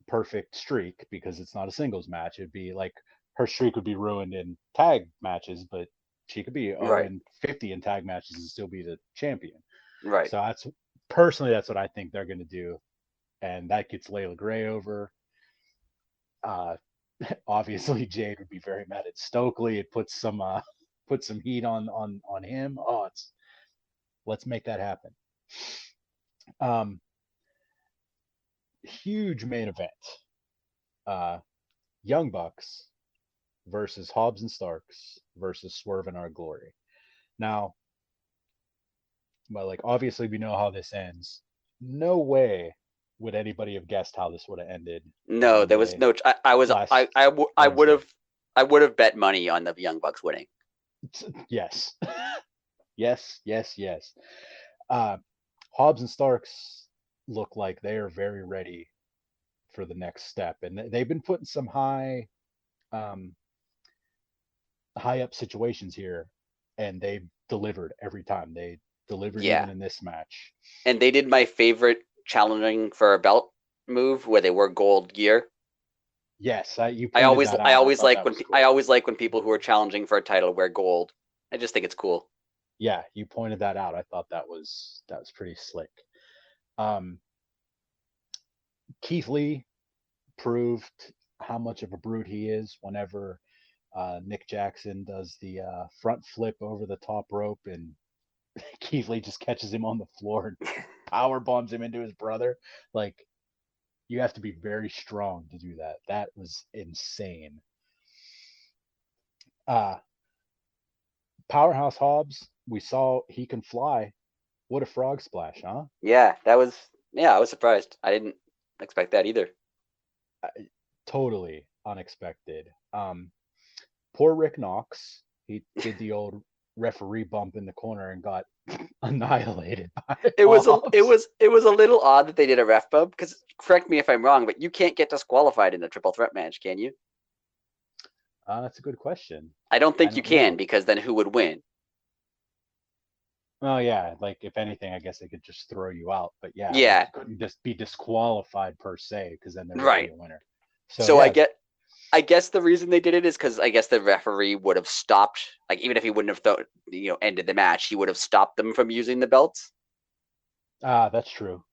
perfect streak because it's not a singles match. It'd be like her streak would be ruined in tag matches, but she could be 0-50 in tag matches and still be the champion. Right. So that's what I think they're going to do, and that gets Layla Gray over. Obviously, Jade would be very mad at Stokely. It puts some heat on him. Let's make that happen. Huge main event. Young Bucks versus Hobbs and Starks versus Swerve In Our Glory. Now, well, like, obviously we know how this ends. No way would anybody have guessed how this would have ended. No, there was no. I would have bet money on the Young Bucks winning. Yes. yes. Hobbs and Starks look like they are very ready for the next step, and they've been put in some high up situations here, and they've delivered every time. They delivered even in this match. And they did my favorite challenging for a belt move where they wore gold gear. Yes, I always like when people who are challenging for a title wear gold. I just think it's cool. Yeah, you pointed that out. I thought that was pretty slick. Keith Lee proved how much of a brute he is whenever Nick Jackson does the front flip over the top rope, and Keith Lee just catches him on the floor and power bombs him into his brother. Like, you have to be very strong to do that. That was insane. Powerhouse Hobbs, we saw he can fly. What a frog splash, huh? Yeah, I was surprised. I didn't expect that either. Totally unexpected. Poor Rick Knox, he did the old referee bump in the corner and got annihilated by it was a little odd that they did a ref bump, because, correct me if I'm wrong, but you can't get disqualified in a triple threat match, can you? That's a good question. I don't think you can, because then who would win? Oh yeah, like, if anything, I guess they could just throw you out. But yeah, like, you couldn't just be disqualified per se, because then there would be a winner. So I guess the reason they did it is because I guess the referee would have stopped, like, even if he wouldn't have ended the match, he would have stopped them from using the belts. That's true.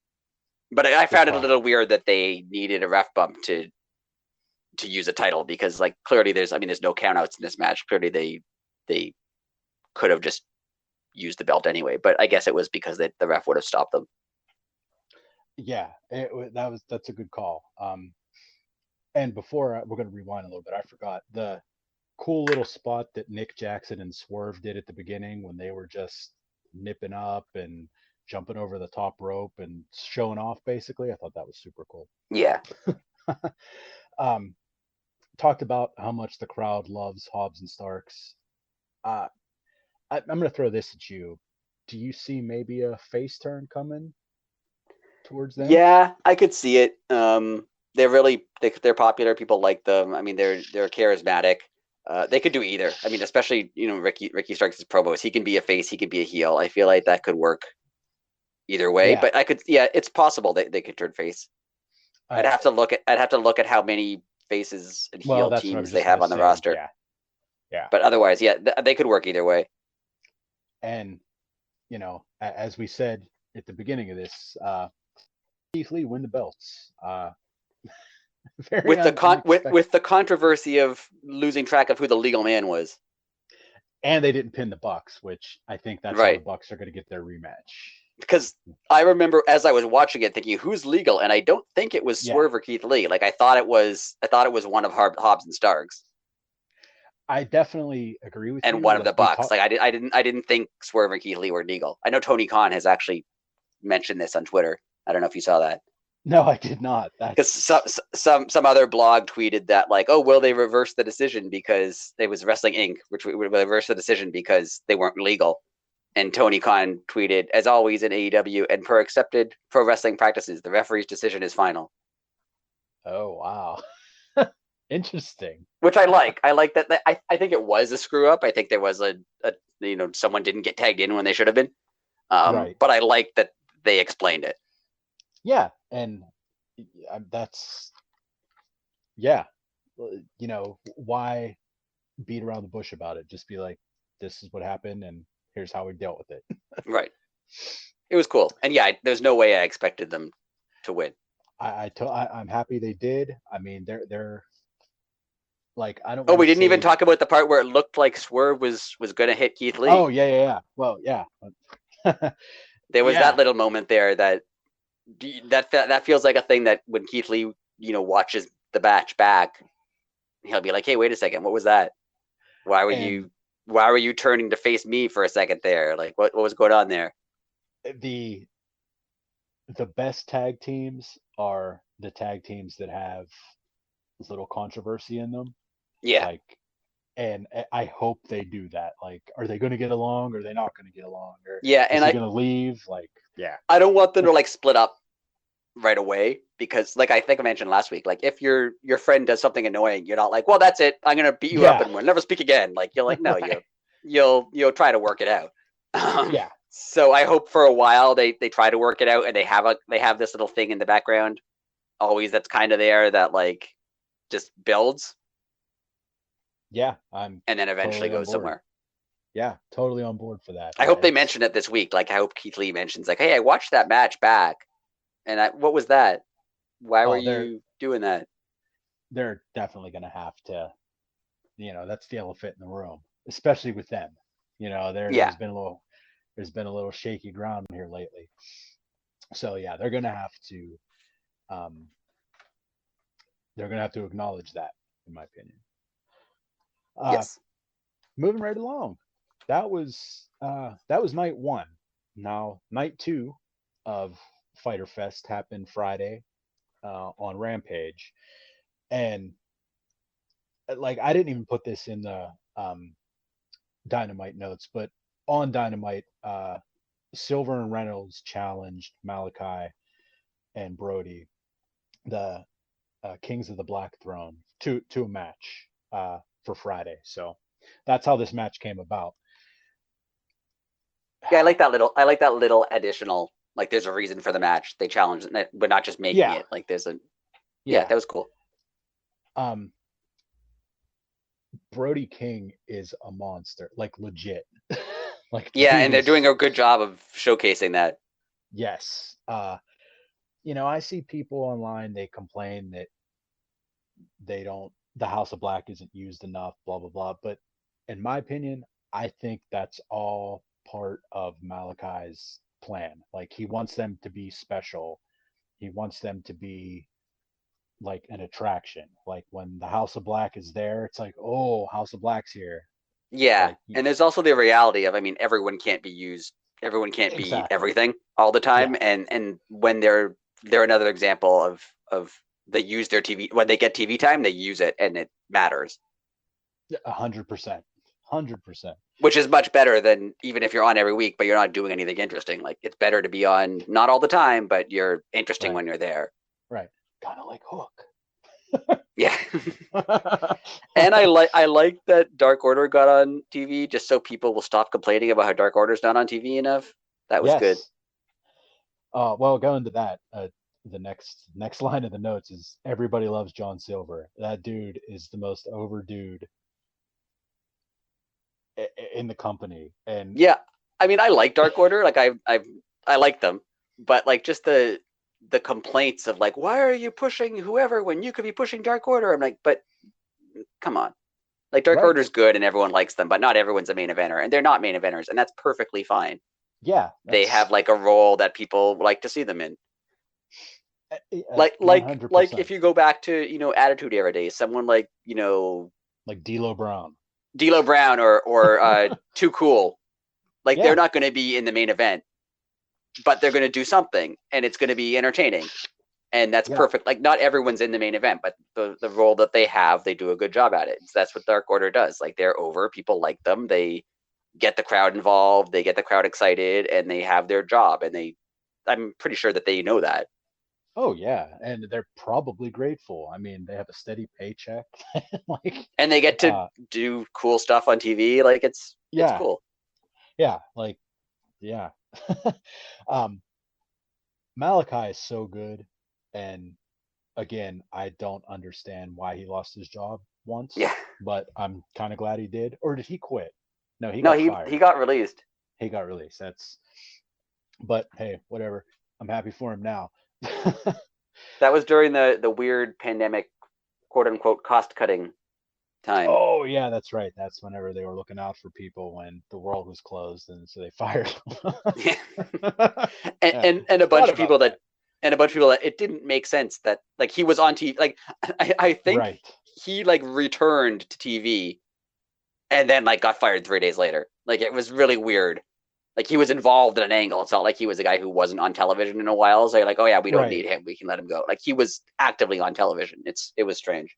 But I found it a little weird that they needed a ref bump to use a title, because, like, clearly there's no countouts in this match. Clearly they could have just used the belt anyway. But I guess it was because the ref would have stopped them. Yeah, that's a good call. And before we're going to rewind a little bit, I forgot the cool little spot that Nick Jackson and Swerve did at the beginning when they were just nipping up and jumping over the top rope and showing off, basically. I thought that was super cool. Yeah. Talked about how much the crowd loves Hobbs and Starks. I'm going to throw this at you. Do you see maybe a face turn coming towards them? Yeah, I could see it. They're popular. People like them. I mean, they're charismatic. They could do either. I mean, especially Ricky Starks' promos. He can be a face. He can be a heel. I feel like that could work either way. Yeah. But it's possible they could turn face. I'd have to look at how many faces and well, heel that's what I teams was they just have gonna on the say. roster. Yeah, yeah. But otherwise, yeah, they could work either way. And as we said at the beginning of this, Keith Lee win the belts. Very unexpected. With the controversy of losing track of who the legal man was. And they didn't pin the Bucks, which I think that's how the Right. Bucks are going to get their rematch. Because I remember as I was watching it thinking, who's legal? And I don't think it was Yeah, Swerve or Keith Lee. Like I thought it was one of Hobbs and Starks I definitely agree with and you. one of Like the we Bucks. talked. Like I didn't think Swerve and Keith Lee were legal. I know Tony Khan has actually mentioned this on Twitter. I don't know if you saw that. No, I did not. Because That's some other blog tweeted that like, oh, will they reverse the decision because it was Wrestling Inc., which will reverse the decision because they weren't legal. And Tony Khan tweeted, as always in AEW and per accepted pro wrestling practices, the referee's decision is final. oh wow, interesting. Which I like. I like that. I think it was a screw up. I think there was a someone didn't get tagged in when they should have been. Right. But I like that they explained it. Yeah, and that's yeah. Why beat around the bush about it? Just be like, this is what happened, and here's how we dealt with it. Right. It was cool. And yeah, there's no way I expected them to win. I'm happy they did. I mean, they're like I don't Oh, want we to didn't even say. talk about the part where it looked like Swerve was going to hit Keith Lee. Oh yeah. Well, yeah. There was Yeah. that little moment there that feels like a thing that when Keith Lee, watches the match back, he'll be like, "Hey, wait a second, what was that? Why were And you turning to face me for a second there? Like, what was going on there?" the the best tag teams are the tag teams that have little controversy in them. Yeah, Like, and I hope they do that. Like, are they going to get along? Or are they not going to get along? Or yeah, is and he going to leave? Like, yeah. I don't want them to like split up right away because, like I think I mentioned last week, like if your friend does something annoying, you're not like, "Well, that's it, I'm gonna beat you up Yeah. and we'll never speak again." Like you're like, no, Right. you'll try to work it out. Yeah. So I hope for a while they try to work it out and they have this little thing in the background always that's kind of there that like just builds Yeah. I'm and then eventually totally on goes board. somewhere. Yeah. Totally on board for that. I hope they mention it this week. Like I hope Keith Lee mentions like, "Hey, I watched that match back, and what was that? Why were Oh, they're you doing that?" they're definitely going to have to. That's the elephant in the room, especially with them. There Yeah. there's been a little shaky ground here lately. So yeah, they're going to have to um, acknowledge that, in my opinion. Uh, Yes. moving right along, that was night one. Now night two of Fighter Fest happened Friday on Rampage, and like I didn't even put this in the Dynamite notes, but on Dynamite, Silver and Reynolds challenged Malachi and Brody, the Kings of the Black Throne, to a match for Friday. So that's how this match came about. Yeah, I like that little additional. Like, there's a reason for the match. They challenge it, but not just making Yeah, it. Like, there's a. Yeah, yeah. that was cool. Um, Brody King is a monster, like legit. Like the Yeah, dude and they're doing is a good job of showcasing that. yes. I see people online, they complain that the House of Black isn't used enough, blah blah blah. But in my opinion, I think that's all part of Malachi's plan. Like he wants them to be special. He wants them to be like an attraction. Like when the House of Black is there, it's like, oh, House of Black's here. Yeah, Like and there's also the reality of, I mean, everyone can't be used. Everyone can't be exactly. everything all the Yeah. time, and when they're another example of they use their TV when they get TV time, they use it and it matters. 100%. 100%. Which is much better than even if you're on every week, but you're not doing anything interesting. Like it's better to be on not all the time, but you're interesting Right. when you're there. Right. Kind of like Hook. Yeah. And I like that Dark Order got on TV just so people will stop complaining about how Dark Order's not on TV enough. That was good. Yes. Well, going to that, the next line of the notes is everybody loves John Silver. That dude is the most over dude in the company. And Yeah, I mean, I like Dark Order. Like I like them, but like just the complaints of like, why are you pushing whoever when you could be pushing Dark Order? I'm like, but come on. Like Dark right, Order's good and everyone likes them, but not everyone's a main eventer, and they're not main eventers, and that's perfectly fine. yeah, They that's have like a role that people like to see them in. Like one like hundred like percent if you go back to Attitude Era days, someone like like D'Lo Brown. D'Lo Brown or Too Cool, like they're Yeah, not going to be in the main event, but they're going to do something, and it's going to be entertaining, and that's yeah, perfect. Like not everyone's in the main event, but the role that they have, they do a good job at it. So that's what Dark Order does. Like they're over, people like them, they get the crowd involved, they get the crowd excited, and they have their job, and I'm pretty sure that they know that. oh yeah, and they're probably grateful. I mean, they have a steady paycheck. Like, And they get to uh, do cool stuff on TV. Like it's yeah, cool. yeah, like, yeah. um, Malachi is so good, and again, I don't understand why he lost his job once, Yeah. but I'm kind of glad he did. Or did he quit? No, he No, got he fired. got released. He got released. But hey, whatever. I'm happy for him now. That was during the weird pandemic, quote unquote, cost cutting time. Oh yeah, that's right. That's whenever they were looking out for people when the world was closed, and so they fired him. Yeah. and, Yeah, and a bunch forgot of about people that that. and a bunch of people that it didn't make sense that like he was on TV. Like I think Right, he like returned to TV and then like got fired 3 days later. Like it was really weird. Like he was involved in an angle. It's not like he was a guy who wasn't on television in a while. So you're like, oh yeah, we don't right. need him. We can let him go. Like he was actively on television. It was strange.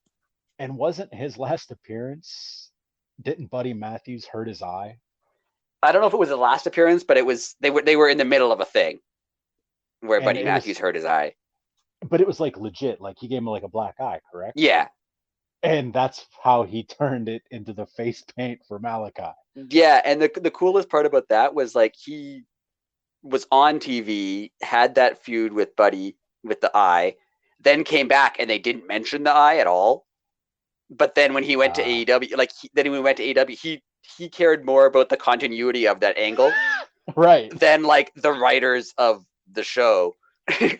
And wasn't his last appearance? Didn't Buddy Matthews hurt his eye? I don't know if it was the last appearance, but it was they were in the middle of a thing where And Buddy it was, Matthews hurt his eye. but it was like legit. Like he gave him like a black eye, correct? Yeah, And that's how he turned it into the face paint for Malachi. yeah. And the coolest part about that was like he was on TV, had that feud with Buddy with the eye, then came back and they didn't mention the eye at all. But then when he went to Uh, AEW, like then when he went to AEW, he cared more about the continuity of that angle right. than like the writers of the show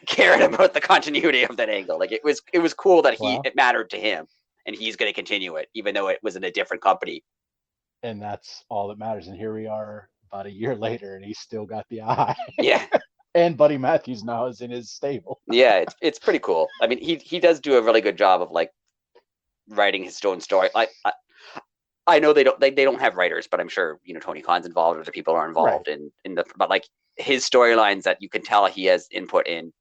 cared about the continuity of that angle. Like it was cool that Well, it mattered to him and he's going to continue it even though it was in a different company. and that's all that matters. And here we are about a year later, and he's still got the eye. Yeah. And Buddy Matthews now is in his stable. Yeah, it's pretty cool. I mean, he does do a really good job of like writing his own story. Like I know they don't have writers, but I'm sure Tony Khan's involved or the people are Right. involved in the but like his storylines that you can tell he has input in,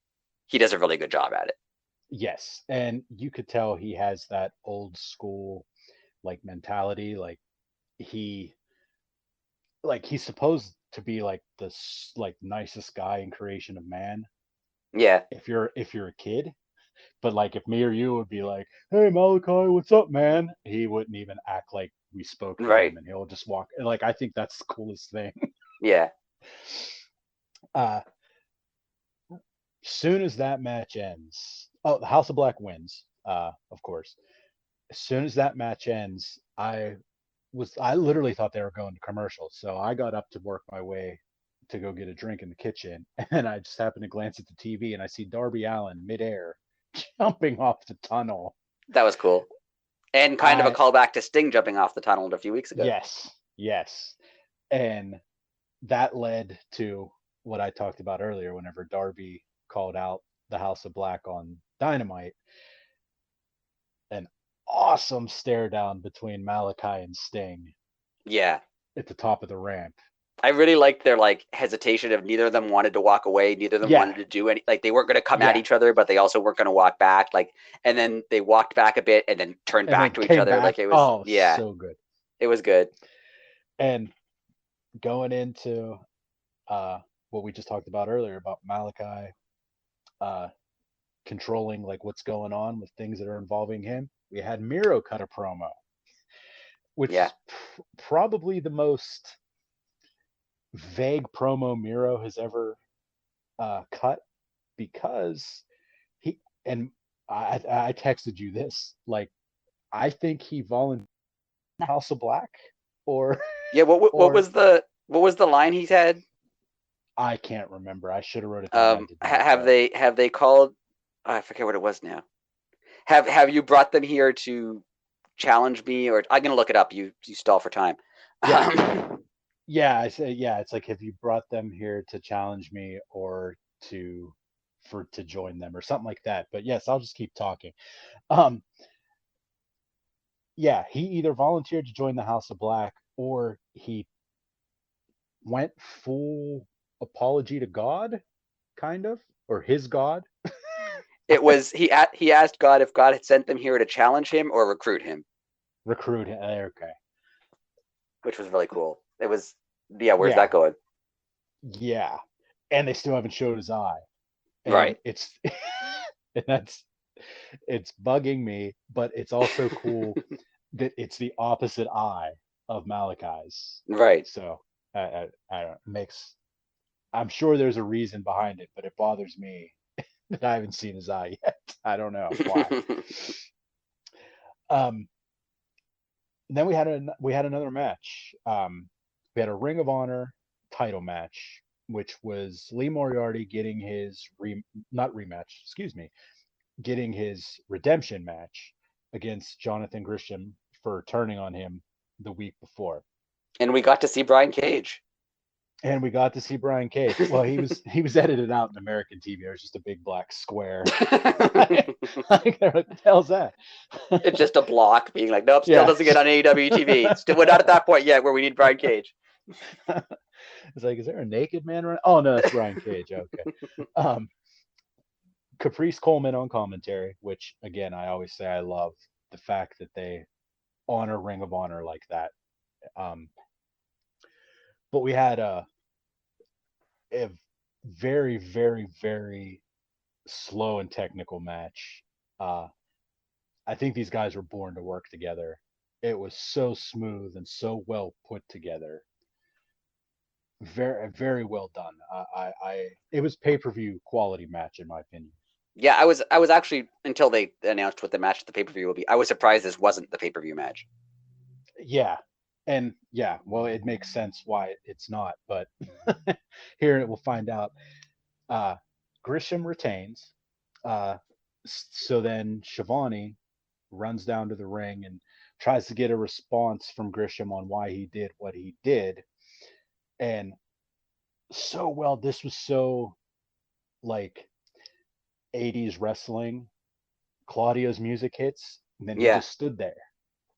he does a really good job at it. Yes. And you could tell he has that old school like mentality. He he's supposed to be like this like nicest guy in creation of man Yeah, if you're a kid. But like if me or you would be like, "Hey Malachi, what's up, man?" He wouldn't even act like we spoke to right. him, and he'll just walk. Like I think that's the coolest thing. Yeah, Uh, soon as that match ends, oh, the House of Black wins. Of course. As soon as that match ends, I literally thought they were going to commercial, so I got up to work my way to go get a drink in the kitchen, and I just happened to glance at the TV and I see Darby Allin midair jumping off the tunnel. that was cool. And kind of a I callback to Sting jumping off the tunnel a few weeks ago. Yes, yes, and that led to what I talked about earlier. Whenever Darby called out the House of Black on Dynamite, an awesome stare down between Malachi and Sting Yeah. at the top of the ramp. I really liked their like hesitation of neither of them wanted to walk away, neither of them Yeah, wanted to do any like they weren't going to come at yeah, each other, but they also weren't going to walk back. Like, and then they walked back a bit and then turned and then back to each came other. back. Like it was, Oh, yeah, so good. it was good. And going into what we just talked about earlier about Malachi uh, controlling like what's going on with things that are involving him, we had Miro cut a promo, which Yeah, is probably the most vague promo Miro has ever cut because And I texted you this, like, I think he volunteered in House of Black, or Yeah, or what was the line he had? I can't remember. I should have wrote it down. I did not Have though. they called? I forget what it was now. Have you brought them here to challenge me, or I'm gonna look it up. You stall for time. Yeah, yeah. I say yeah. It's like, have you brought them here to challenge me or to to join them or something like that. But yes, I'll just keep talking. Um, yeah, he either volunteered to join the House of Black or he went full apology to God, kind of, or his God. It was he asked God if God had sent them here to challenge him or recruit him, Recruit him. Okay. which was really cool. It was yeah. Where's Yeah, that going? yeah. And they still haven't showed his eye. And Right, it's and that's it's bugging me, but it's also cool that it's the opposite eye of Malachi's. right. So I don't makes I'm sure there's a reason behind it, but it bothers me that I haven't seen his eye yet. I don't know why. Um, then we had another match. We had a Ring of Honor title match, which was Lee Moriarty getting his not rematch, excuse me, getting his redemption match against Jonathan Gresham for turning on him the week before. And we got to see Brian Cage. And we got to see Brian Cage. Well, he was edited out in American TV. It was just a big black square. Like, what the hell's that? It's just a block being like, nope, still Yeah. doesn't get on AEW TV. Still, we're not at that point yet where we need Brian Cage. It's like, is there a naked man around? Oh no, that's Brian Cage. Okay. Um, Caprice Coleman on commentary, which again I always say I love the fact that they honor Ring of Honor like that. Um, but we had a very, very, very slow and technical match. Uh, I think these guys were born to work together. It was so smooth and so well put together. Very, very well done. It was pay-per-view quality match in my opinion. Yeah, I was actually until they announced what the match at the pay per view will be. I was surprised this wasn't the pay per view match. Yeah, and yeah, well, it makes sense why it's not, but here we'll find out. Uh, Grisham retains. Uh, so then Shivani runs down to the ring and tries to get a response from Grisham on why he did what he did. And so well, this was so like 80s wrestling. Claudio's music hits, and then he Yeah, just stood there.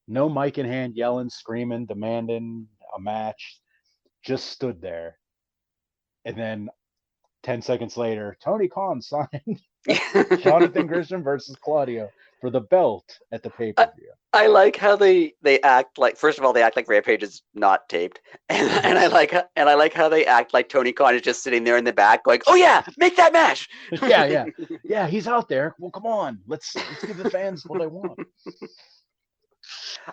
No mic in hand, yelling, screaming, demanding a match. Just stood there. And then 10 seconds later, Tony Khan signed Jonathan Gresham versus Claudio for the belt at the pay per I, view. I like how they act like. First of all, they act like Rampage is not taped, and Yes. I like how they act like Tony Khan is just sitting there in the back, going, "Oh yeah, make that match." Yeah, yeah. Yeah, he's out there. Well, come on. Let's give the fans what they want.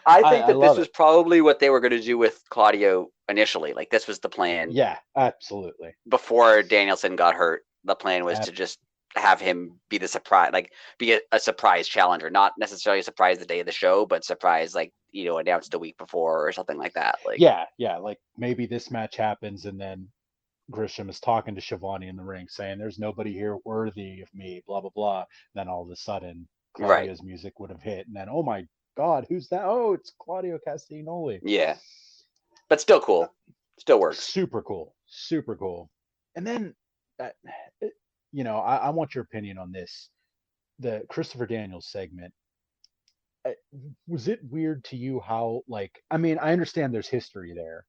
I think I that this love was it. probably what they were going to do with Claudio initially. Like this was the plan Yeah, absolutely. before Danielson got hurt. The plan was Ab- to just have him be the surprise, like be a surprise challenger, not necessarily a surprise the day of the show, but surprise like announced a week before or something like that. Like yeah, yeah. Like maybe this match happens and then Grisham is talking to Shivani in the ring saying, there's nobody here worthy of me, blah, blah, blah. Then all of a sudden, right, Claudio's music would have hit. And then, oh my God, who's that? Oh, it's Claudio Castagnoli. yeah, but still cool, still works. Super cool. Super cool. And then, uh, I want your opinion on this. The Christopher Daniels segment. uh, Was it weird to you how, like, I mean, I understand there's history there,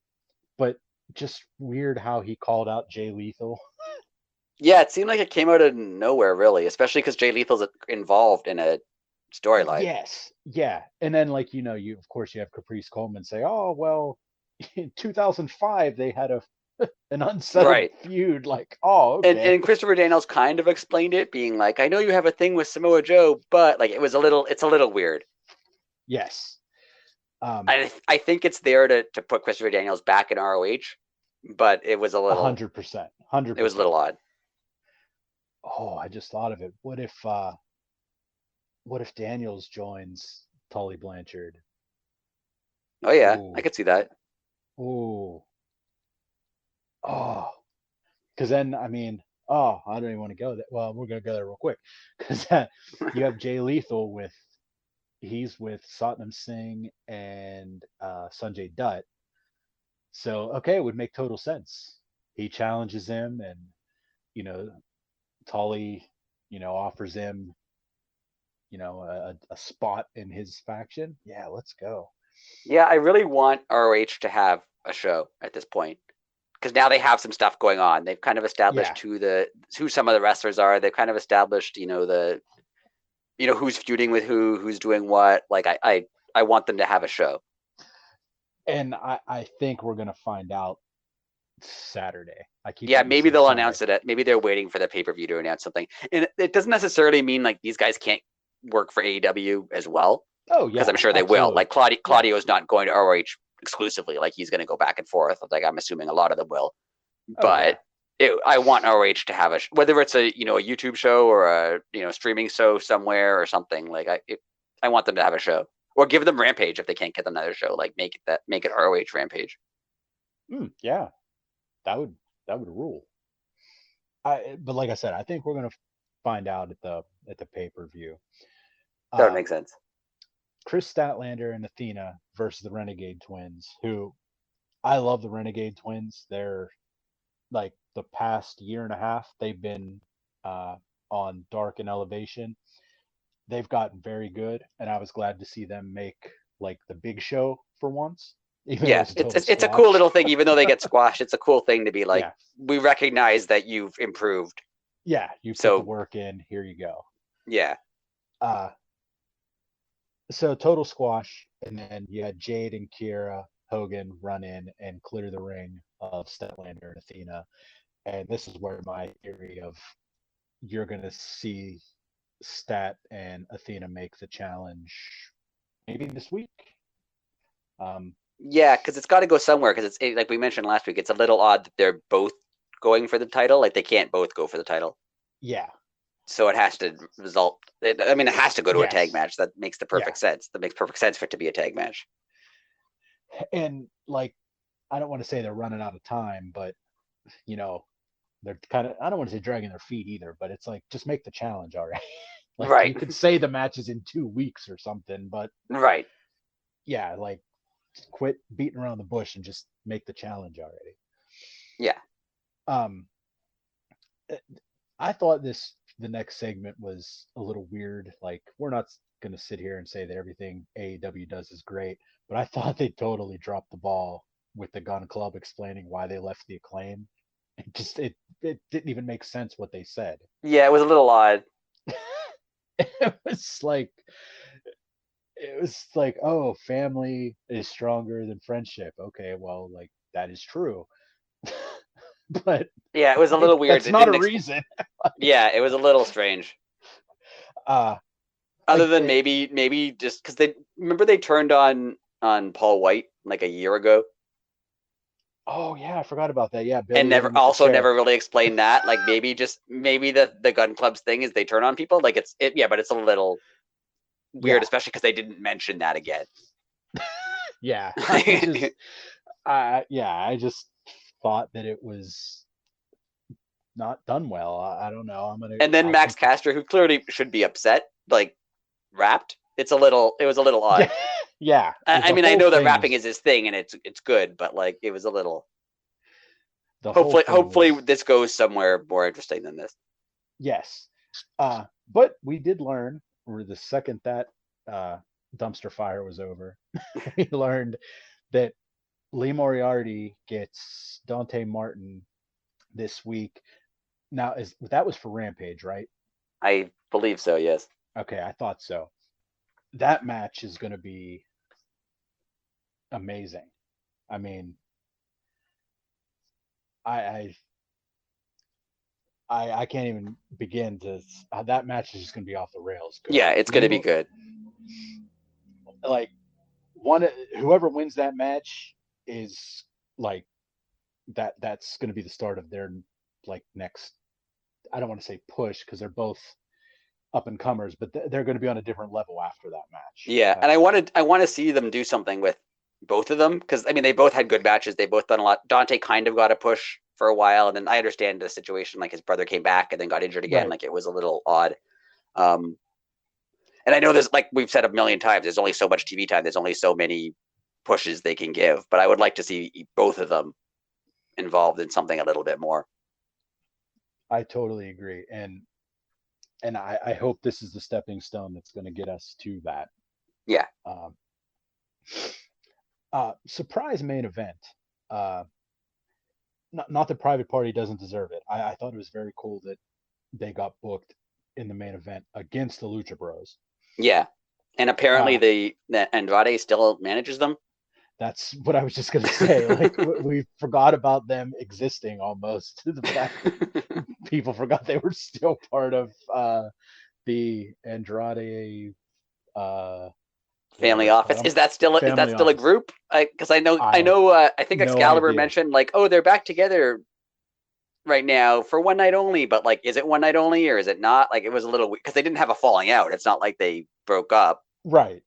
but just weird how he called out Jay Lethal? Yeah, it seemed like it came out of nowhere, really, especially because Jay Lethal's involved in a storyline. Yes, yeah. And then, like, you of course you have Caprice Coleman say, "Oh, well, in 2005 they had a an unsettled Right. feud." Like, oh, And okay. and Christopher Daniels kind of explained it, being like, I know you have a thing with Samoa Joe, but like it's a little weird. Yes. Um, I think it's there to put Christopher Daniels back in ROH, but a 100%, hundred it was a percent. little odd. Oh, I just thought of it. What if what if Daniels joins Tully Blanchard? Oh yeah, I Ooh, could see that. ooh, oh, because then I mean, oh, I don't even want to go there. Well, we're gonna go there real quick because you have Jay Lethal with he's with Satnam Singh and Sanjay Dutt. So okay, it would make total sense. He challenges him, and you know, Tully, offers him, a spot in his faction. Yeah, let's go. Yeah, I really want ROH to have a show at this point because now they have some stuff going on. They've kind of Yeah, established who some of the wrestlers are. They've kind of established, who's feuding with who's doing what. Like I want them to have a show. and I think we're gonna find out Saturday. I keep Yeah, wanting to maybe say they'll Sunday. announce it. Maybe they're waiting for the pay per view to announce something, and it doesn't necessarily mean like these guys can't work for AEW as well, Oh because I'm yeah, sure they will. absolutely. Like Yeah, Claudio's not going to ROH exclusively. Like he's going to go back and forth. Like I'm assuming a lot of them will. oh yeah. But I want ROH to have whether it's a YouTube show or a streaming show somewhere or something. Like I want them to have a show, or give them Rampage if they can't get another show. Like make it ROH Rampage. Yeah, that would rule. But like I said, I think we're gonna find out at the pay-per-view. That would Uh, make sense. Chris Statlander and Athena versus the Renegade Twins, who I love the Renegade Twins. They're like the past year and a half, they've been uh, on Dark and Elevation. They've gotten very good, and I was glad to see them make like the big show for once, even though it Yeah, was a it's total it's a cool squash. little thing. Even though they get squashed, it's a cool thing to be like, Yeah, we recognize that you've improved. yeah, you put the So work in. Here you go. yeah, Uh, so total squash, and then you had Jade and Kira Hogan run in and clear the ring of Statlander and Athena. And this is where my theory of you're gonna see Stat and Athena make the challenge maybe this week. Um, yeah, because it's got to go somewhere. Because like we mentioned last week, it's a little odd that they're both going for the title. Like they can't both go for the title. yeah, So it has to result. I mean, it has to go to a tag yes, match. That makes the yeah, perfect sense. That makes perfect sense for it to be a tag match. and like I don't want to say they're running out of time, but you know they're kind of I don't want to say dragging their feet either, but it's like just make the challenge already. Like you Right. could say the match is in 2 weeks or something, but Right. yeah, like quit beating around the bush and just make the challenge already. Yeah. Um, I thought the next segment was a little weird. Like we're not going to sit here and say that everything AEW does is great, but I thought they totally dropped the ball with the Gun Club explaining why they left the Acclaim. It didn't even make sense what they said. Yeah. It was a little odd. it was like oh, family is stronger than friendship. Okay, well, like that is true, but Yeah. It was a like little weird. that's They not a didn't. reason. Yeah. It was a little strange. uh Other like than it, maybe just because they turned on Paul White like a year ago, oh yeah, I forgot about that. Yeah, and Billy hit him with the never chair. really explained that. Like maybe the Gun Club's thing is they turn on people. Like yeah, but it's a little weird, Yeah, especially because they didn't mention that again. yeah. I just thought that it was not done well. I don't know. And then I Max think that Caster, who clearly should be upset, like rapped. It was a little yeah, odd. yeah. I The mean, I whole know that thing rapping was is his thing, and it's good, but like it was a little. the whole thing Hopefully, was this goes somewhere more interesting than this. yes. But we did learn, or the second that uh, dumpster fire was over, we learned that Lee Moriarty gets Dante Martin this week. Now, is that was for Rampage, right? I believe so. Yes. Okay, I thought so. That match is going to be amazing. I mean, I I can't even begin to. That match is just going to be off the rails. Good. Yeah, it's going to be Limo, good. like one, whoever wins that match is like that. That's going to be the start of their like next. I don't want to say push because they're both up and comers, but they're going to be on a different level after that match. Yeah, and I want to see them do something with both of them, because I mean they both had good matches. They both done a lot. Dante kind of got a push for a while, and then I understand the situation. Like his brother came back and then got injured again. Right. Like it was a little odd. And I know there's, like we've said a million times, there's only so much TV time. There's only so many pushes they can give. But I would like to see both of them involved in something a little bit more. I totally agree, and I hope this is the stepping stone that's going to get us to that. Yeah. Surprise main event. Not that Private Party doesn't deserve it. I thought it was very cool that they got booked in the main event against the Lucha Bros. Yeah, and apparently the Andrade still manages them. That's what I was just gonna say. Like we forgot about them existing almost. The fact that people forgot they were still part of the Andrade family office. Is that still a group? Because I think Excalibur mentioned like, oh, they're back together right now for one night only, but like, is it one night only or is it not? Like, it was a little weird because they didn't have a falling out. It's not like they broke up. Right.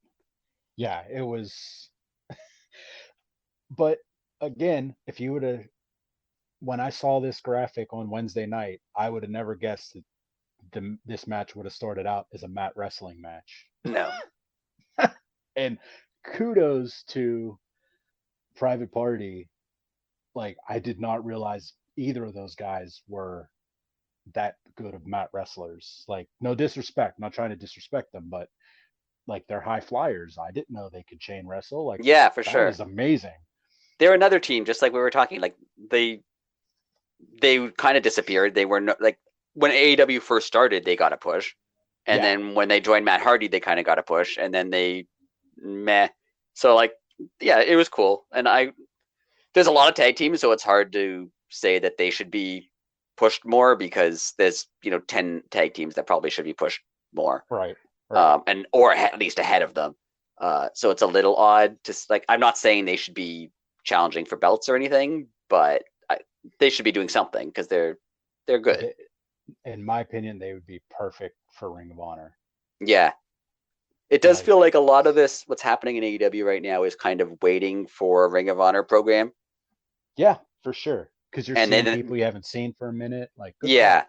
Yeah, it was. But again, if you would have, when I saw this graphic on Wednesday night, I would have never guessed that this match would have started out as a mat wrestling match. No. And kudos to Private Party. Like, I did not realize either of those guys were that good of mat wrestlers. Like, no disrespect, I'm not trying to disrespect them, but like they're high flyers. I didn't know they could chain wrestle. Like, yeah, for sure, that was amazing. They're another team, just like we were talking. Like they kind of disappeared. They were like when AEW first started, they got a push, and then when they joined Matt Hardy, they kind of got a push, and then they meh. So like, yeah, it was cool, and there's a lot of tag teams, so it's hard to say that they should be pushed more because there's 10 tag teams that probably should be pushed more, right. And or at least ahead of them. So it's a little odd to like. I'm not saying they should be challenging for belts or anything, but they should be doing something because they're good. In my opinion, they would be perfect for Ring of Honor. Yeah. It does feel like a lot of this, what's happening in AEW right now, is kind of waiting for a Ring of Honor program. Yeah, for sure. Because you're seeing people you haven't seen for a minute. Like, yeah.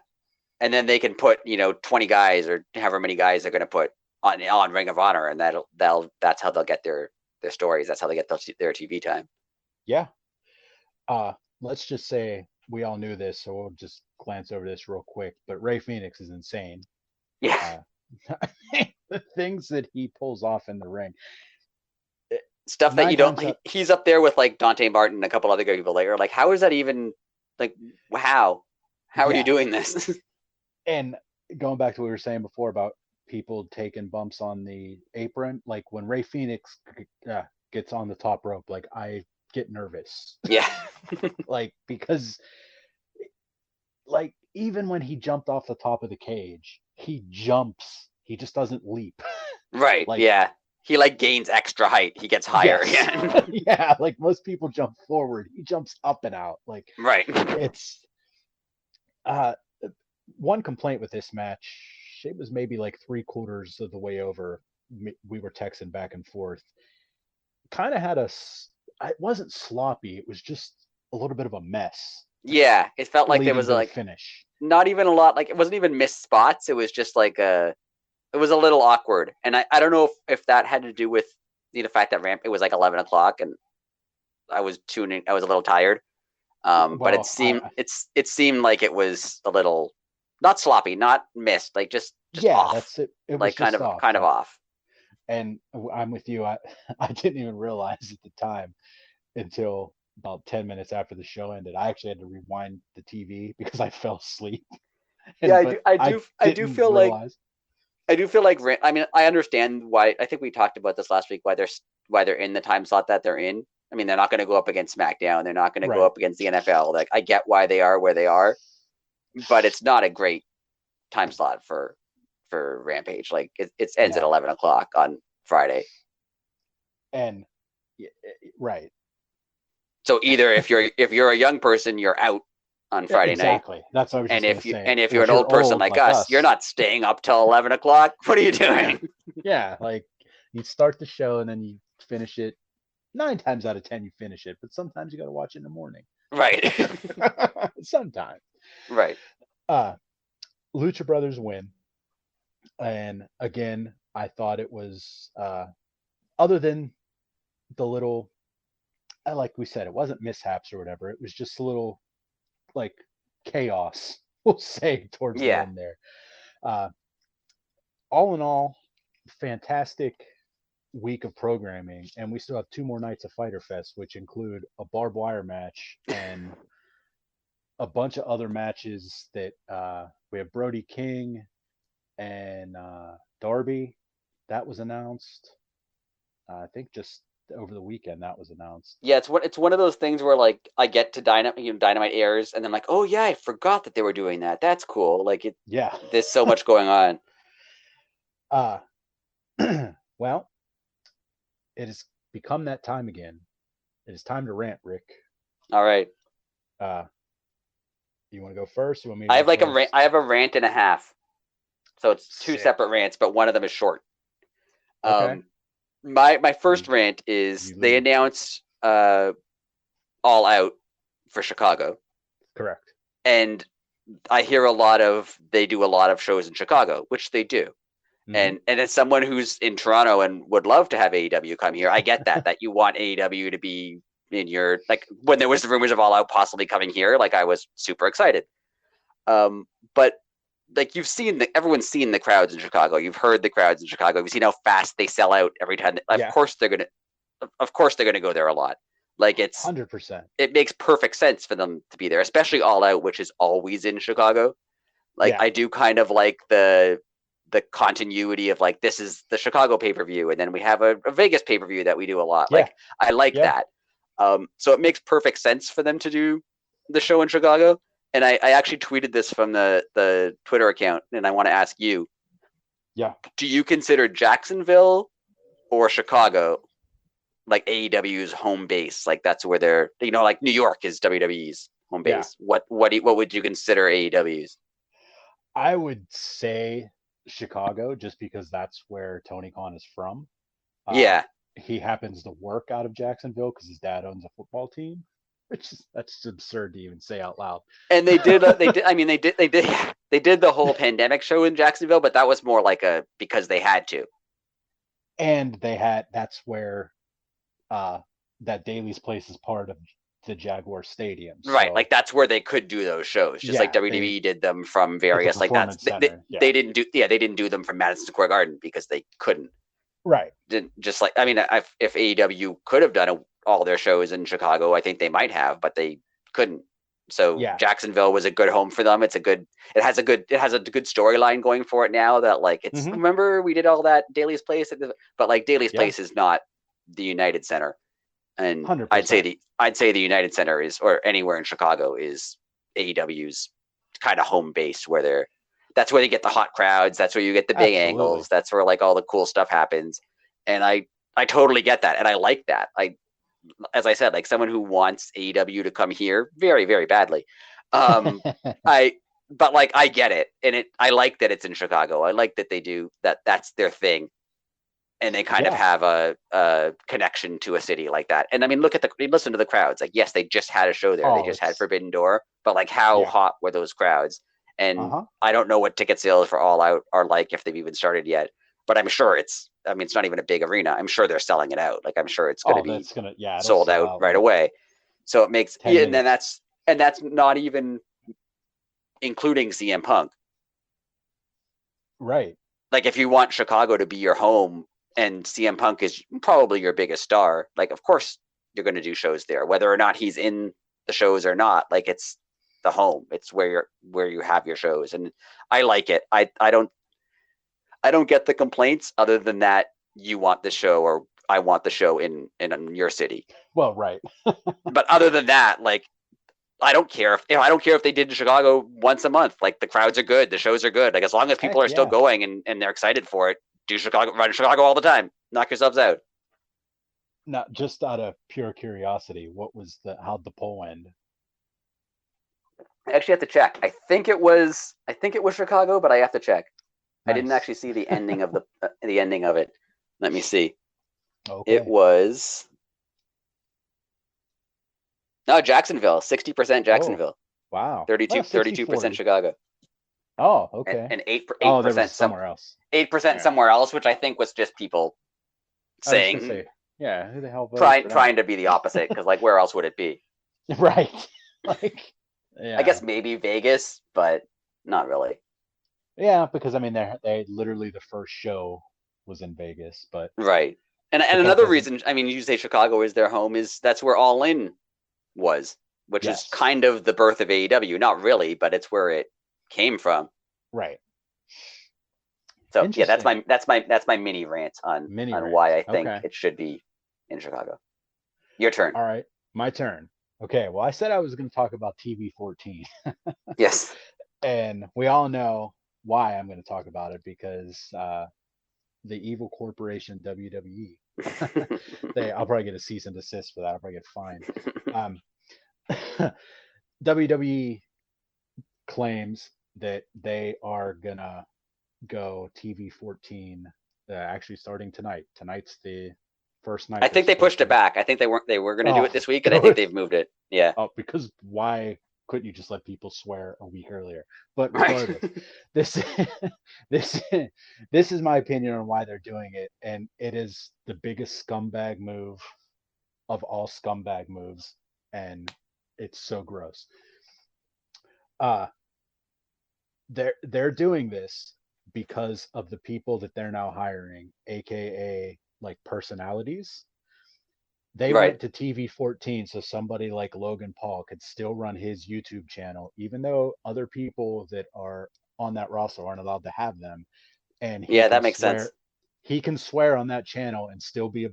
And then they can put, 20 guys or however many guys they're going to put on Ring of Honor, and that's how they'll get their stories. That's how they get their TV time. Yeah. Let's just say we all knew this, so we'll just glance over this real quick. But Rey Fenix is insane. Yeah. The things that he pulls off in the ring. Stuff that you don't. He's up there with like Dante Martin and a couple other people later. Like, how is that even? Like, how are you doing this? And going back to what we were saying before about people taking bumps on the apron, like when Rey Fenix gets on the top rope, like I get nervous. Yeah. Like, because like even when he jumped off the top of the cage, he jumps. He just doesn't leap. Right. Like, yeah. He like gains extra height. He gets higher again. Yeah. Like most people jump forward. He jumps up and out. Like, right. It's one complaint with this match. It was maybe like 3/4 of the way over. We were texting back and forth. Kind of had it wasn't sloppy. It was just a little bit of a mess. Yeah. It felt like there was like finish. Not even a lot. Like it wasn't even missed spots. It was just like it was a little awkward. And I don't know if that had to do with the fact that it was like 11 o'clock and I was tuning. I was a little tired. But it seemed like it was a little not sloppy, not missed, like just off. That's it. It was like kind of off. And I'm with you. I didn't even realize at the time until about 10 minutes after the show ended. I actually had to rewind the TV because I fell asleep. Yeah, I do feel like I mean, I understand why. I think we talked about this last week, why they're in the time slot that they're in. I mean, they're not going to go up against SmackDown. They're not going to go up against the NFL. Like, I get why they are where they are, but it's not a great time slot for Rampage. Like, it ends at 11 o'clock on Friday. And right. So either if you're a young person, you're out on Friday night. Exactly. That's what I was just going to say. And if Well, you're an old person like us, you're us. not staying up till 11 o'clock. What are you doing? Yeah, like you start the show and then you finish it. 9 times out of 10, you finish it, but sometimes you got to watch it in the morning. Right. Sometimes. Right. Lucha Brothers win. And again, I thought it was, other than the little, like we said, it wasn't mishaps or whatever. It was just a little like chaos, we'll say, towards the Yeah. end there. Uh, all in all, fantastic week of programming, and we still have 2 more nights of Fyter Fest, which include a barbed wire match and a bunch of other matches that we have Brody King and Darby. That was announced. I think just over the weekend that was announced. Yeah, it's one of those things where like I get to Dynamite airs, and then like, oh yeah, I forgot that they were doing that. That's cool. Like Yeah. there's so much going on. Uh, well, it has become that time again. It is time to rant, Rick. All right. You want to go first? You want me to I go have like first? I have a rant and a half. So it's two Sick. separate rants, but one of them is short. Okay. My first rant is they announced All Out for Chicago. Correct. And I hear a lot of they do a lot of shows in Chicago, which they do. Mm-hmm. And as someone who's in Toronto and would love to have AEW come here, I get that you want AEW to be in your, like when there was the rumors of All Out possibly coming here, like I was super excited. But like everyone's seen the crowds in Chicago. You've heard the crowds in Chicago. You've seen how fast they sell out every time. Of course they're gonna go there a lot. Like it's 100%. It makes perfect sense for them to be there, especially All Out, which is always in Chicago. Like I do kind of like the continuity of like this is the Chicago pay-per-view, and then we have a Vegas pay-per-view that we do a lot. Like I like that. So it makes perfect sense for them to do the show in Chicago. And I actually tweeted this from the Twitter account, and I want to ask you. Yeah. Do you consider Jacksonville or Chicago like AEW's home base? Like that's where they're, like New York is WWE's home base. Yeah. What would you consider AEW's? I would say Chicago, just because that's where Tony Khan is from. Yeah. He happens to work out of Jacksonville because his dad owns a football team. That's absurd to even say out loud. And they did the whole pandemic show in Jacksonville, but that was more like because they had to. And that's where that Daly's place is part of the Jaguar Stadium. Right, so, like that's where they could do those shows, just like WWE did them from various like that's they didn't do them from Madison Square Garden because they couldn't. Right. Just like if AEW could have done all their shows in Chicago, I think they might have, but they couldn't. So Jacksonville was a good home for them. It has a good storyline going for it now that like it's remember we did all that Daly's Place, but like Daly's Place is not the United Center, and 100%. I'd say the United Center is, or anywhere in Chicago is AEW's kind of home base where that's where they get the hot crowds. That's where you get the big angles. That's where like all the cool stuff happens. And I totally get that. And I like that. As I said, like someone who wants AEW to come here very, very badly. But like, I get it. And I like that it's in Chicago. I like that they do that. That's their thing. And they kind of have a connection to a city like that. And I mean, listen to the crowds. Like, yes, they just had a show there. They just had Forbidden Door, but like how hot were those crowds? And I don't know what ticket sales for All Out are like, if they've even started yet, but I'm sure it's not even a big arena. I'm sure they're selling it out. Like I'm sure it's going to be sold out right away. So it makes, and then that's not even including CM Punk. Right. Like if you want Chicago to be your home and CM Punk is probably your biggest star, like of course you're going to do shows there, whether or not he's in the shows or not. Like it's the home. It's where you have your shows, and I like it. I don't get the complaints other than that you want the show or I want the show in your city. Well, right. But other than that, like I don't care if they did in Chicago once a month. Like the crowds are good, the shows are good. Like as long as people are still going and they're excited for it, run Chicago all the time. Knock yourselves out. Now, just out of pure curiosity, how'd the poll end? I actually have to check. I think it was Chicago, but I have to check. I didn't Nice. actually see the ending of the ending of it. Let me see. It Okay. was no Jacksonville, 60% Oh, Jacksonville, wow. Well, 32% 60-40. Chicago, Oh, okay. and Oh, eight there was percent somewhere else. 8% Yeah. somewhere else, which I think was just people I was just gonna saying say, yeah, who the hell voted for them? trying to be the opposite because like where else would it be? Right. Like, I yeah. guess maybe Vegas, but not really. Yeah, because I mean they literally the first show was in Vegas, Right. And but that another doesn't reason, I mean, you say Chicago is their home is that's where All In was, which is yes. kind of the birth of AEW. Not really, but it's where it came from. Right. So yeah, Interesting. that's my mini rant Mini on rant. why I think Okay. it should be in Chicago. Your turn. All right. My turn. Okay. Well, I said I was going to talk about TV 14. Yes. And we all know why I'm going to talk about it because the evil corporation WWE. I'll probably get a cease and desist for that. I'll probably get fined. Um, WWE claims that they are gonna go TV 14. Actually, starting tonight. Tonight's the first night I they're think they pushed supposed it to. back. I think they were going to do Oh, it this week, and I think good. they've moved it. Yeah. Oh, because why couldn't you just let people swear a week earlier? But Right. regardless, this this this is my opinion on why they're doing it, and it is the biggest scumbag move of all scumbag moves, and it's so gross. Uh they're doing this because of the people that they're now hiring, aka like personalities. They Right. went to TV 14 so somebody like Logan Paul could still run his YouTube channel, even though other people that are on that roster aren't allowed to have them. And Yeah, that makes sense. he can swear on that channel and still be a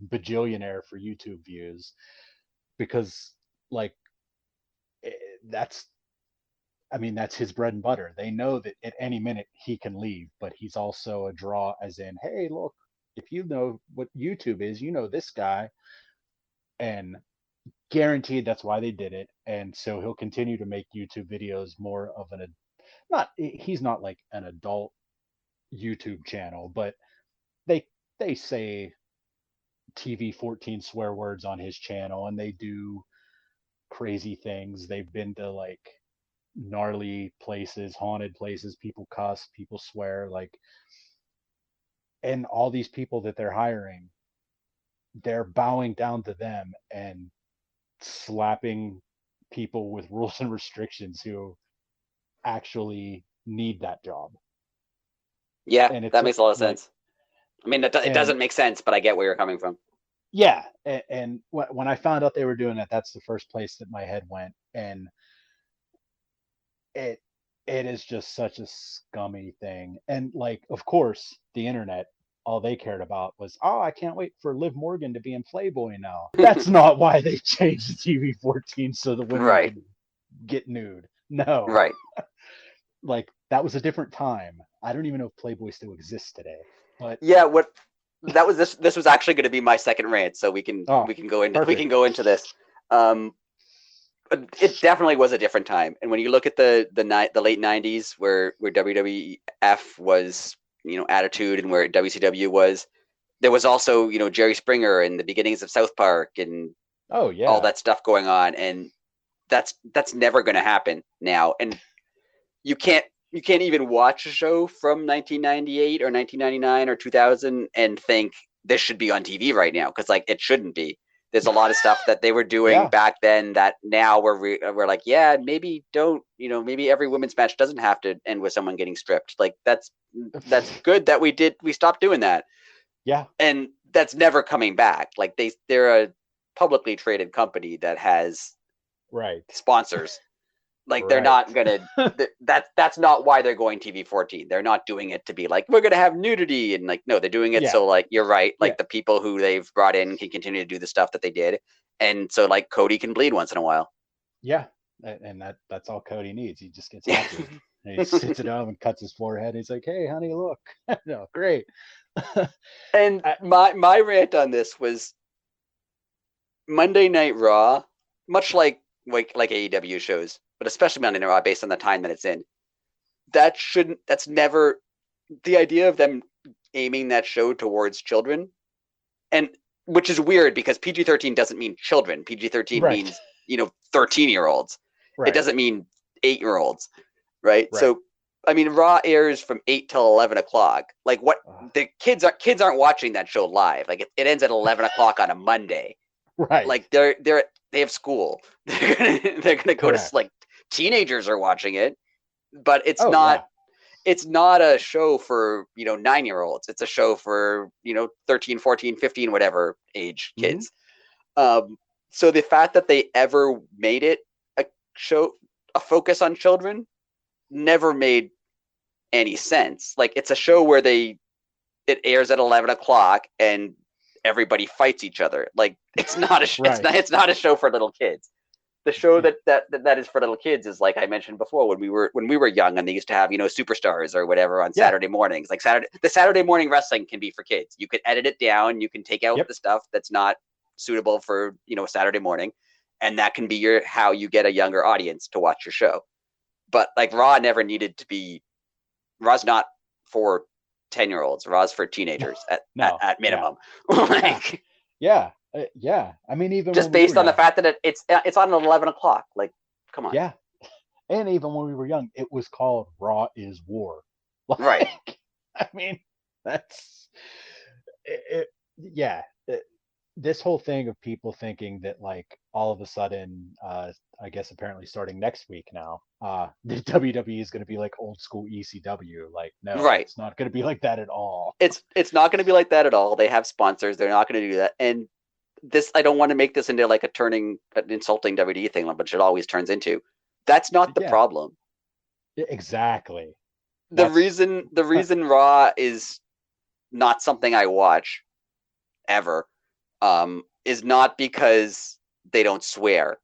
bajillionaire for YouTube views because like eh, that's I mean that's his bread and butter. They know that at any minute he can leave, but he's also a draw as in, hey, look, if you know what YouTube is, you know this guy, and guaranteed that's why they did it. And so he'll continue to make YouTube videos more of not he's not like an adult YouTube channel, but they they say TV 14 swear words on his channel and they do crazy things. They've been to like gnarly places, haunted places, people cuss, people swear, like, and all these people that they're hiring, they're bowing down to them and slapping people with rules and restrictions who actually need that job. Yeah, And it's that makes a lot of like, sense. I mean, it and doesn't make sense, but I get where you're coming from. yeah, and when I found out they were doing that, that's the first place that my head went, and it it is just such a scummy thing. And like, of course, the internet, all they cared about was, oh, I can't wait for Liv Morgan to be in Playboy now. That's not why they changed the TV 14 so the women Right. could get nude. No, Right. like that was a different time. I don't even know if Playboy still exists today. But Yeah, what that was this was actually going to be my second rant, so oh, we perfect. can go into this. Um, it definitely was a different time, and when you look at the late '90s, where WWF was, Attitude, and where WCW was, there was also, Jerry Springer and the beginnings of South Park and Oh all yeah, that stuff going on, and that's never going to happen now. And you can't you can't even watch a show from 1998 or 1999 or 2000 and think this should be on TV right now, because like it shouldn't be. There's a lot of stuff that they were doing yeah, back then that now we're like, yeah, maybe don't, maybe every women's match doesn't have to end with someone getting stripped. Like that's good that we stopped doing that, yeah, and that's never coming back. Like they're a publicly traded company that has right, sponsors. Like they're right. not gonna. That's not why they're going TV 14. They're not doing it to be like, we're gonna have nudity, and like, no, they're doing it Yeah, so like, you're right, yeah, like the people who they've brought in can continue to do the stuff that they did, and so like Cody can bleed once in a while. yeah. And that's all Cody needs. He just gets happy. And he sits it down and cuts his forehead. He's like, "Hey, honey, look." No, great. And I, my rant on this was Monday Night Raw, much like AEW shows. but especially Monday Night Raw based on the time that it's in. That's never the idea of them aiming that show towards children, and which is weird because PG-13 doesn't mean children. PG-13 Right. means 13-year-olds. It Right. doesn't mean 8-year-olds, right? Right. So I mean, Raw airs from 8 till 11 o'clock. Like, what the kids aren't watching that show live. Like, it ends at 11 o'clock on a Monday. Right. Like, they have school. They're gonna go to, like, teenagers are watching it, but it's not a show for 9-year-olds. It's a show for 13, 14, 15, whatever age kids. So the fact that they ever made it a focus on children never made any sense. Like, it's a show where it airs at 11 o'clock and everybody fights each other. Like, it's not it's not a show for little kids. The show that is for little kids is, like I mentioned before, when we were young and they used to have superstars or whatever on Saturday mornings. Like, the Saturday morning wrestling can be for kids. You could edit it down, you can take out the stuff that's not suitable for Saturday morning, and that can be how you get a younger audience to watch your show. But, like, Raw never needed to be. Raw's not for 10-year-olds. Raw's for teenagers at minimum. Like, yeah. I mean, even just based on the fact that it's on at 11 o'clock. Like, come on. Yeah. And even when we were young, it was called Raw is War. Like, right. I mean, that's it. Yeah. This whole thing of people thinking that, like, all of a sudden, I guess apparently starting next week now, the WWE is going to be like old school ECW. Like, no, it's not going to be like that at all. It's not going to be like that at all. They have sponsors. They're not going to do that. And this, I don't want to make this into like an insulting WWE thing, which it always turns into. That's not the problem. Exactly. The reason Raw is not something I watch ever is not because they don't swear.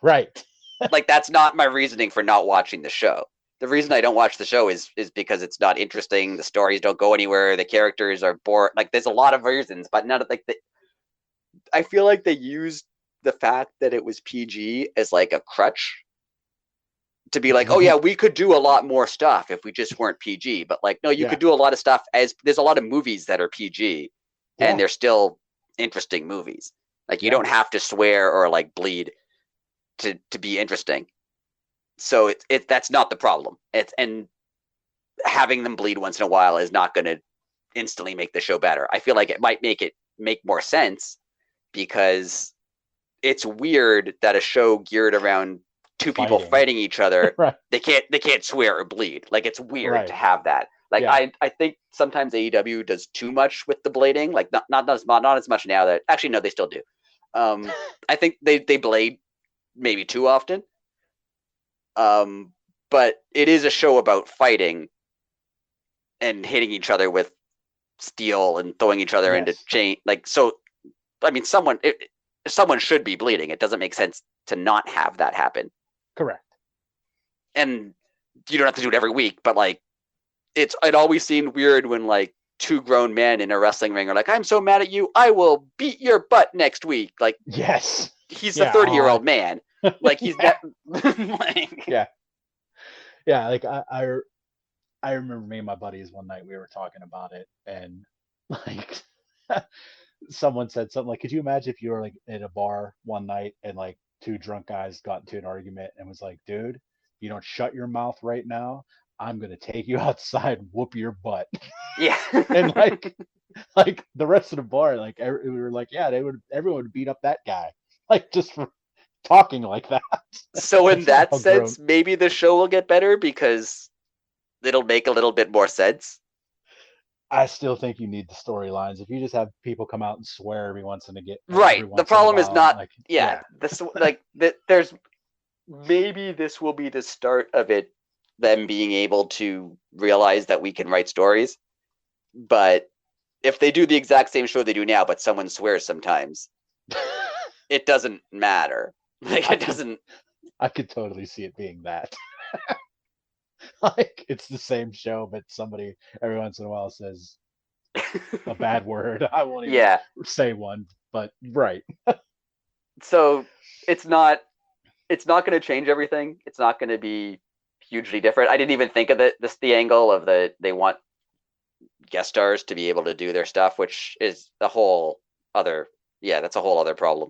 Right. Like, that's not my reasoning for not watching the show. The reason I don't watch the show is because it's not interesting. The stories don't go anywhere. The characters are boring. Like, there's a lot of reasons, but none of I feel like they used the fact that it was PG as like a crutch to be like, oh yeah, we could do a lot more stuff if we just weren't PG. But, like, no, you could do a lot of stuff there's a lot of movies that are PG and they're still interesting movies. Like, you don't have to swear or, like, bleed to be interesting. So that's not the problem. And having them bleed once in a while is not going to instantly make the show better. I feel like it might make more sense because it's weird that a show geared around two people fighting each other, they can't swear or bleed. Like, it's weird to have that. Like, I think sometimes AEW does too much with the blading. Like, not as much now. That actually, no, they still do. I think they blade maybe too often. But it is a show about fighting and hitting each other with steel and throwing each other into chain. Like, so, I mean, someone should be bleeding. It doesn't make sense to not have that happen. Correct. And you don't have to do it every week, but, like, it always seemed weird when, like, two grown men in a wrestling ring are like, I'm so mad at you, I will beat your butt next week. Like, yes, he's a 30-year-old man. Like, he's like, like, I remember me and my buddies one night, we were talking about it, and, like, someone said something like, could you imagine if you were, like, at a bar one night and, like, two drunk guys got into an argument and was like, dude, if you don't shut your mouth right now, I'm going to take you outside, whoop your butt. Yeah. And, like the rest of the bar, like, we were like, yeah, everyone would beat up that guy, like, just for talking like that. So in that sense, maybe the show will get better because it'll make a little bit more sense. I still think you need the storylines. If you just have people come out and swear every once in a get, right. The problem is not, like, this, like, there's maybe this will be the start of it, them being able to realize that we can write stories. But if they do the exact same show they do now, but someone swears sometimes, it doesn't matter. Like, it doesn't. I could totally see it being that. Like, it's the same show, but somebody every once in a while says a bad word. I won't even say one, but right. So it's not it's not going to change everything. It's not going to be hugely different. I didn't even think of the angle of they want guest stars to be able to do their stuff, which is a whole other that's a whole other problem.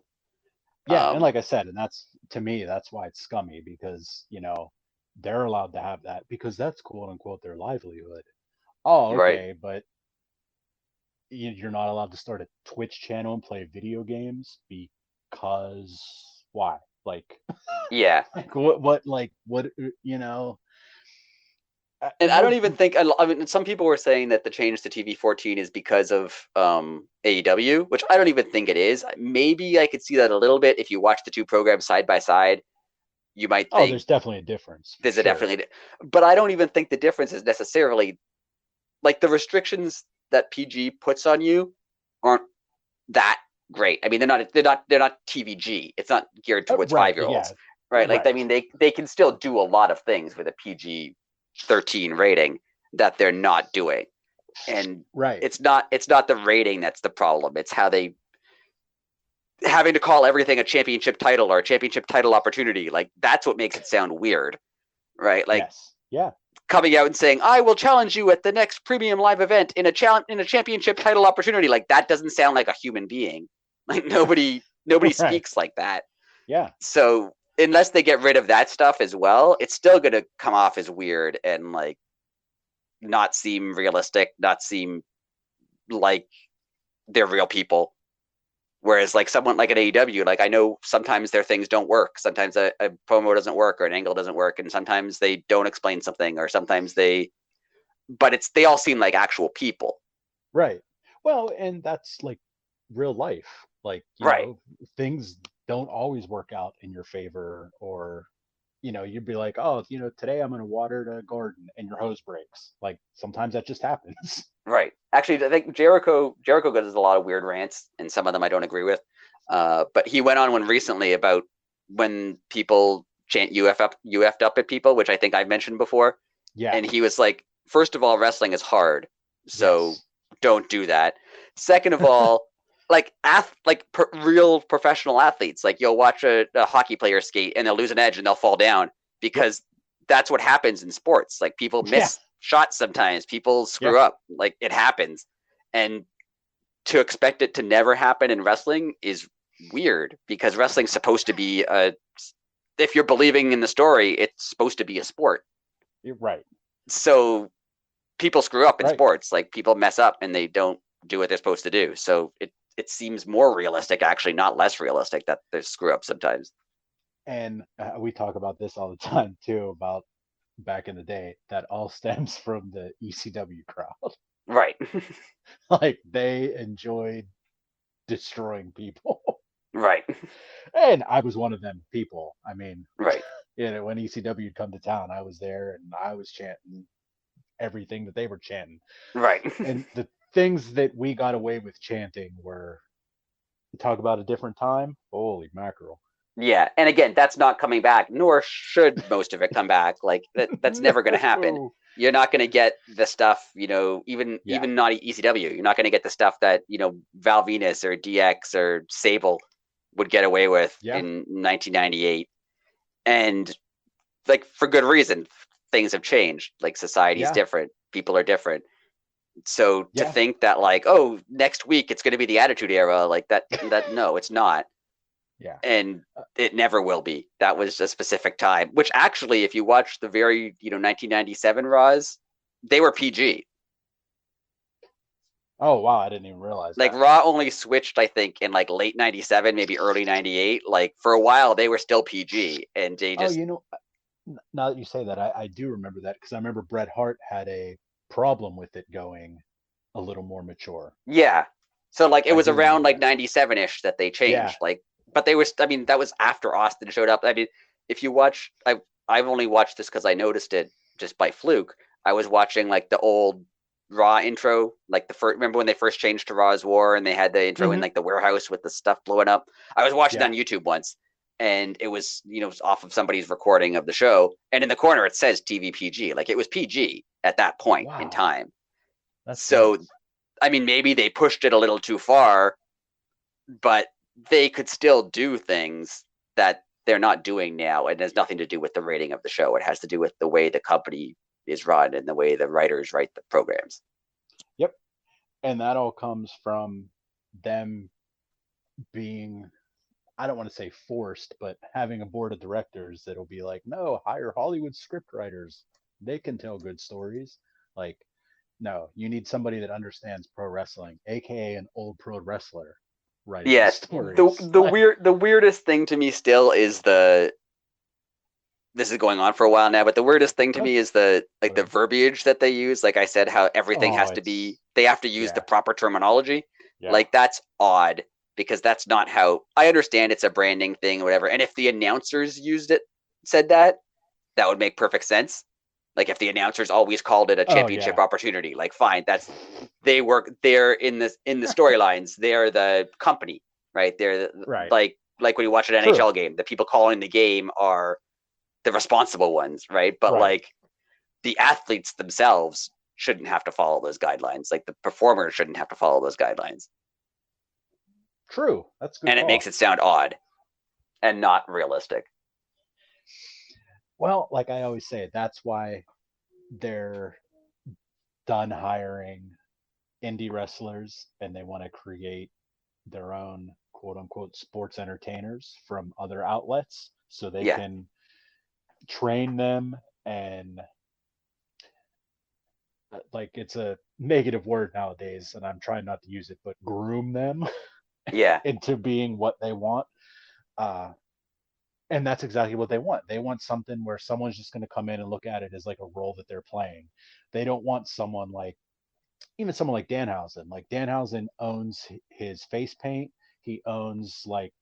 Yeah, and like I said, and that's, to me, that's why it's scummy, because they're allowed to have that because that's quote unquote their livelihood. Oh, Right. okay, but you're not allowed to start a Twitch channel and play video games because why? Like, Yeah. like what And I we're don't even think. I mean, some people were saying that the change to TV 14 is because of AEW, which I don't even think it is. Maybe I could see that a little bit if you watch the two programs side by side. You might oh, think there's definitely a difference for there's a sure. definitely, but I don't even think the difference is necessarily like the restrictions that PG puts on you aren't that great. I mean, they're not TVG. It's not geared towards Right, 5-year yeah, olds, right? Like, I right, mean, they can still do a lot of things with a PG 13 rating that they're not doing, and right. it's not the rating that's the problem. It's how they having to call everything a championship title or a championship title opportunity. Like that's what makes it sound weird, right? Like Yes, yeah, coming out and saying, "I will challenge you at the next premium live event in a championship title opportunity." Like that doesn't sound like a human being. Like nobody right, speaks like that. yeah, So unless they get rid of that stuff as well, it's still going to come off as weird and like not seem realistic, not seem like they're real people. Whereas like someone like an AEW, like I know sometimes their things don't work. Sometimes a promo doesn't work or an angle doesn't work, and sometimes they don't explain something, or sometimes but they all seem like actual people. right. Well, and that's like real life. Like, Right. things don't always work out in your favor, or you'd be like, oh, today I'm going to water the garden and your hose breaks. Like sometimes that just happens. Right. Actually, I think Jericho does a lot of weird rants, and some of them I don't agree with. But he went on one recently about when people chant UF'd up at people, which I think I've mentioned before. Yeah. And he was like, first of all, wrestling is hard, so Yes. don't do that. Second of all, real professional athletes, like you'll watch a hockey player skate and they'll lose an edge and they'll fall down Yep. because that's what happens in sports. Like people Yeah. miss shots sometimes, people Yeah. screw up, like it happens. And to expect it to never happen in wrestling is weird because wrestling's supposed to be if you're believing in the story, it's supposed to be a sport. You're right. So people screw up in Right. sports. Like people mess up and they don't do what they're supposed to do. So it seems more realistic, actually, not less realistic, that there's screw up sometimes. And we talk about this all the time too, about back in the day. That all stems from the ECW crowd. Right. Like they enjoyed destroying people. Right. And I was one of them people. I mean, Right. when ECW would come to town, I was there and I was chanting everything that they were chanting. Right. And the things that we got away with chanting were, talk about a different time. Holy mackerel. Yeah. And again, that's not coming back, nor should most of it come back. Like that's never going to happen. No. You're not going to get the stuff, Yeah. even not ECW. You're not going to get the stuff that, Val Venus or DX or Sable would get away with Yeah. in 1998. And like for good reason, things have changed. Like society's Yeah. different, people are different. So to Yeah. think that like, oh, next week it's going to be the Attitude Era, like that no, it's not, Yeah. and it never will be. That was a specific time. Which actually, if you watch the very 1997 Raws, they were PG. Oh wow, I didn't even realize Like that. Raw only switched, I think, in like late '97, maybe early '98. Like for a while, they were still PG, and they Oh, just now that you say that, I do remember that because I remember Bret Hart had a problem with it going a little more mature. yeah. So like it I was do around remember like that. '97-ish that they Yeah. changed. Like, but they was I mean that was after Austin showed up. I mean, if you watch, I've only watched this because I noticed it just by fluke. I was watching like the old Raw intro, like the first. Remember when they first changed to Raw's War and they had the intro in Hmm. like the warehouse with the stuff blowing up? I was watching it Yeah. on YouTube once, and it was off of somebody's recording of the show, and in the corner it says TV PG. Like it was PG at that point in Wow. time. That's So nuts. I mean, maybe they pushed it a little too far, but they could still do things that they're not doing now. It has nothing to do with the rating of the show. It has to do with the way the company is run and the way the writers write the programs. Yep. And that all comes from them being, I don't want to say forced, but having a board of directors that'll be like, no, hire Hollywood script writers. They can tell good stories. Like, no, you need somebody that understands pro wrestling, aka an old pro wrestler writing the Yes. stories. The weirdest thing to me still is this is going on for a while now, but the weirdest thing to me is the verbiage that they use. Like I said, how everything has to be, they have to use the proper terminology. Yeah. Like that's odd because that's not how, I understand it's a branding thing or whatever. And if the announcers said that would make perfect sense. Like if the announcers always called it a championship opportunity, like fine, they're in the storylines. They're the company, right? They're like when you watch an NHL game, the people calling the game are the responsible ones, right? But like the athletes themselves shouldn't have to follow those guidelines. Like the performers shouldn't have to follow those guidelines. True. That's good. And it makes it sound odd and not realistic. Well, like I always say, that's why they're done hiring indie wrestlers and they want to create their own quote unquote sports entertainers from other outlets so they can train them and, like, it's a negative word nowadays and I'm trying not to use it, but groom them into being what they want. And that's exactly what they want. They want something where someone's just going to come in and look at it as like a role that they're playing. They don't want someone like, even someone like Danhausen. Like Danhausen owns his face paint. He owns like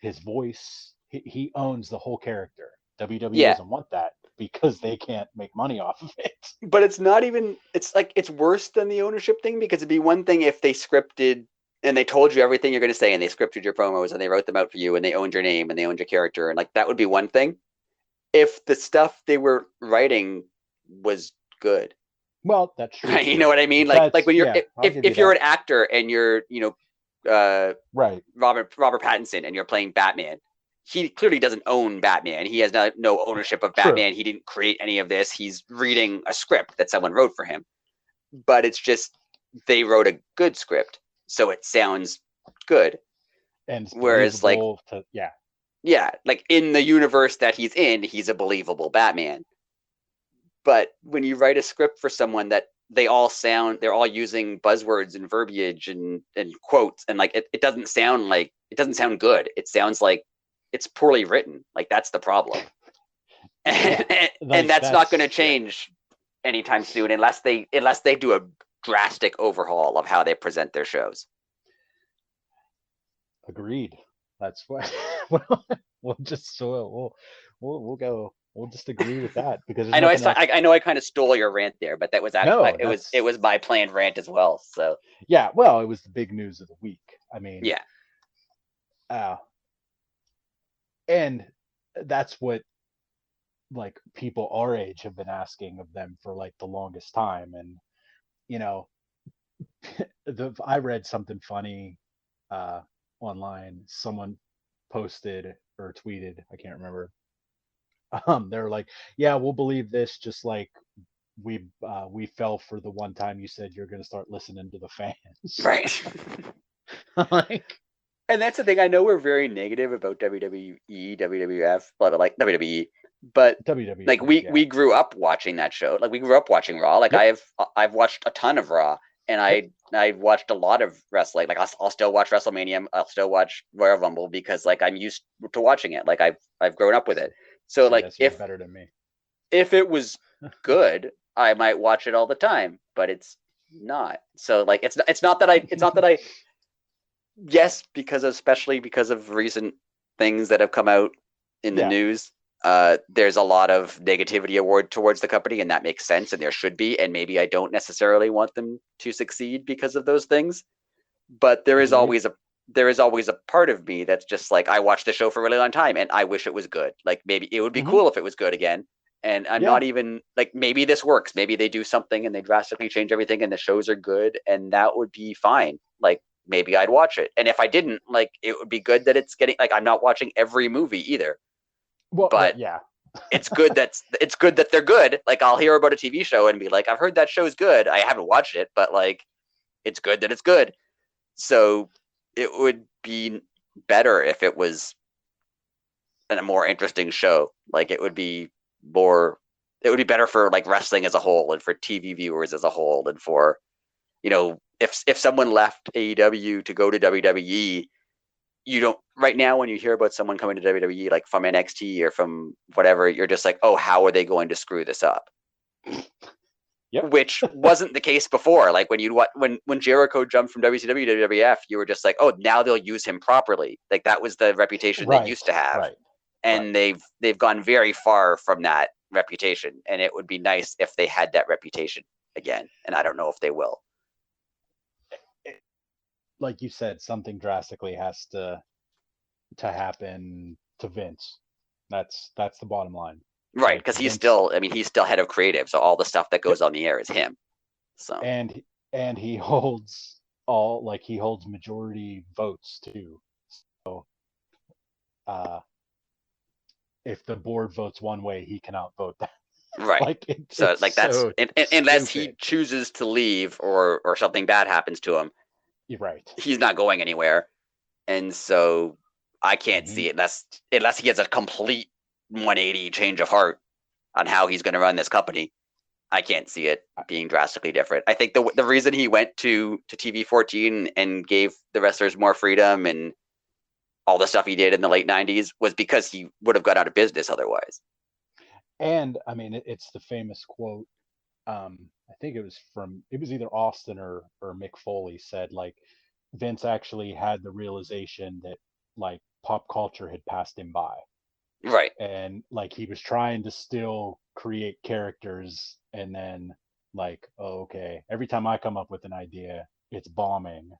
his voice. He owns the whole character. WWE doesn't want that because they can't make money off of it. But it's not even, it's like, it's worse than the ownership thing, because it'd be one thing if they scripted and they told you everything you're going to say and they scripted your promos and they wrote them out for you and they owned your name and they owned your character, and like that would be one thing. If the stuff they were writing was good. Well, that's true. You know what I mean? Like when you're if you're an actor and you're, Robert Pattinson and you're playing Batman, he clearly doesn't own Batman. He has no ownership of Batman. True. He didn't create any of this. He's reading a script that someone wrote for him. But it's just they wrote a good script, so it sounds good. And whereas like like in the universe that he's in, he's a believable Batman. But when you write a script for someone that they're all using buzzwords and verbiage and quotes, and like it doesn't sound good. It sounds like it's poorly written. Like that's the problem. And that's not going to change anytime soon unless they do a drastic overhaul of how they present their shows. Agreed. That's why we'll just agree with that, because I know I kind of stole your rant there, but that was actually it was my planned rant as well. So yeah, well, it was the big news of the week. I mean, and that's what like people our age have been asking of them for like the longest time. And I read something funny online. Someone posted or tweeted, I can't remember. They're like, yeah, we'll believe this, just like we fell for the one time you said you're going to start listening to the fans. Right. Like, and that's the thing. I know we're very negative about WWE, WWF, but like WWE, but WWE, like we grew up watching that show. Like we grew up watching Raw. Like I've watched a ton of Raw, and I watched a lot of wrestling. Like I'll still watch WrestleMania. I'll still watch Royal Rumble because like I'm used to watching it. Like I've grown up with it. So like if better than me, if it was good, I might watch it all the time. But it's not. So like it's not that I. Yes, especially because of recent things that have come out in the news, there's a lot of negativity towards the company, and that makes sense, and there should be. And maybe I don't necessarily want them to succeed because of those things, but there is always a part of me that's just like, I watched the show for a really long time, and I wish it was good. Like maybe it would be cool if it was good again. And I'm not even like, maybe this works. Maybe they do something and they drastically change everything, and the shows are good, and that would be fine. Like maybe I'd watch it. And if I didn't, like, it would be good that it's getting, like, I'm not watching every movie either, Well, but yeah. it's good that they're good. Like, I'll hear about a TV show and be like, I've heard that show's good. I haven't watched it, but like, it's good that it's good. So it would be better if it was a more interesting show. Like, it would be better for like wrestling as a whole and for TV viewers as a whole, and for, if someone left AEW to go to WWE, you don't, right now when you hear about someone coming to WWE, like from NXT or from whatever, you're just like, oh, how are they going to screw this up? Yep. Which wasn't the case before. Like when Jericho jumped from WCW to WWF, you were just like, oh, now they'll use him properly. Like, that was the reputation they used to have. Right. And they've gone very far from that reputation. And it would be nice if they had that reputation again. And I don't know if they will. Like you said, something drastically has to happen to Vince. That's the bottom line. Right, Like because he's Vince, still head of creative, so all the stuff that goes yep. on the air is him. So And he holds all, like, he holds majority votes too. So uh if the board votes one way, he can outvote that. right. Like So it's like that's so unless he stupid. chooses to leave or something bad happens to him, You're right. he's not going anywhere. And so I can't Mm-hmm. see it unless he gets a complete 180 change of heart on how he's going to run this company. I can't see it being drastically different. I think the reason he went to TV 14 and gave the wrestlers more freedom and all the stuff he did in the late 90s was because he would have got out of business otherwise. And I mean, it's the famous quote. I think it was either Austin or Mick Foley said, like, Vince actually had the realization that, like, pop culture had passed him by, Right. and like he was trying to still create characters, and then, like, oh, okay, every time I come up with an idea, it's bombing.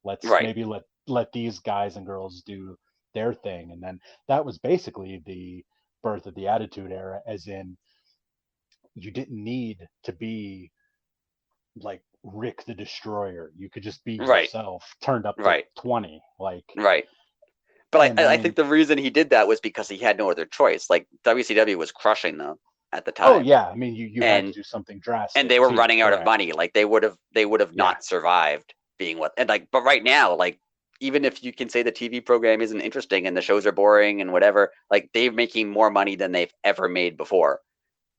Let's Right. maybe let these guys and girls do their thing. And then that was basically the birth of the Attitude Era, as in, you didn't need to be like Rick the Destroyer. You could just be Right. yourself, turned up to Right. 20. Like, Right. But and I I think mean, the reason he did that was because he had no other choice. Like, WCW was crushing them at the oh time, yeah, I mean, you had to and do something and drastic they were too. running out of Correct. money. Like, they would have Yeah. not survived being what, and like, but right now, like, even if you can say the TV program isn't interesting and the shows are boring and whatever, like, they're making more money than they've ever made before.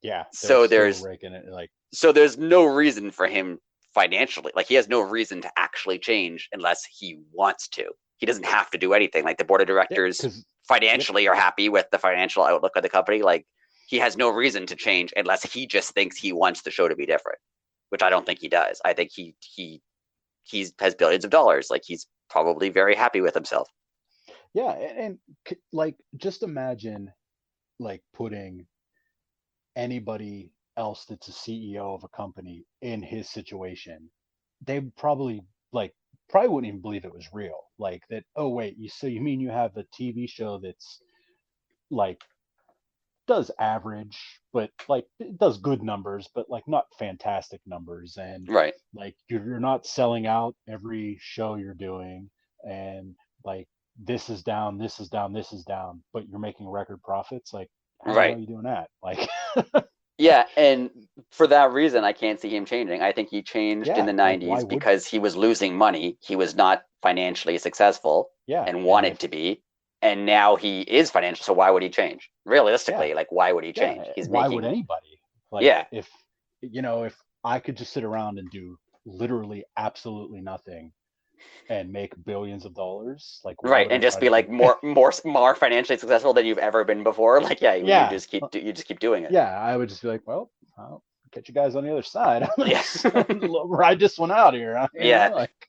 Yeah, they're So still there's raking it. Like, no reason for him financially. Like, he has no reason to actually change unless he wants to. He doesn't have to do anything. Like, the board of yeah, directors because, yep, financially are happy with the financial outlook of the company. Like, he has no reason to change unless he just thinks he wants the show to be different, which I don't think he does. I think he has billions of dollars. Like, he's probably very happy with himself. yeah, and like, just imagine, like, putting anybody else that's a CEO of a company in his situation. They probably, like, probably wouldn't even believe it was real. Like, that, oh wait, you mean you have a TV show that's, like, does average, but like it does good numbers, but like not fantastic numbers, and Right. like you're not selling out every show you're doing, and like this is down, this is down, this is down, but you're making record profits. Like, how the hell Right. are you doing that? Like, Yeah, and for that reason, I can't see him changing. I think he changed in yeah, the like, why 90s would because he was losing money. He was not financially successful yeah, and and wanted if to be. And now he is financial. So why would he change? yeah, Realistically, like, why would he yeah, change? He's why would making, anybody? Like, yeah, if I could just sit around and do literally absolutely nothing and make billions of dollars, like, why right. would I And just try be to do like more financially successful than you've ever been before. Like, yeah, you yeah, just keep doing it. yeah, I would just be like, well, I'll catch you guys on the other side. I'm Yeah. gonna ride this one out here, Yeah. like.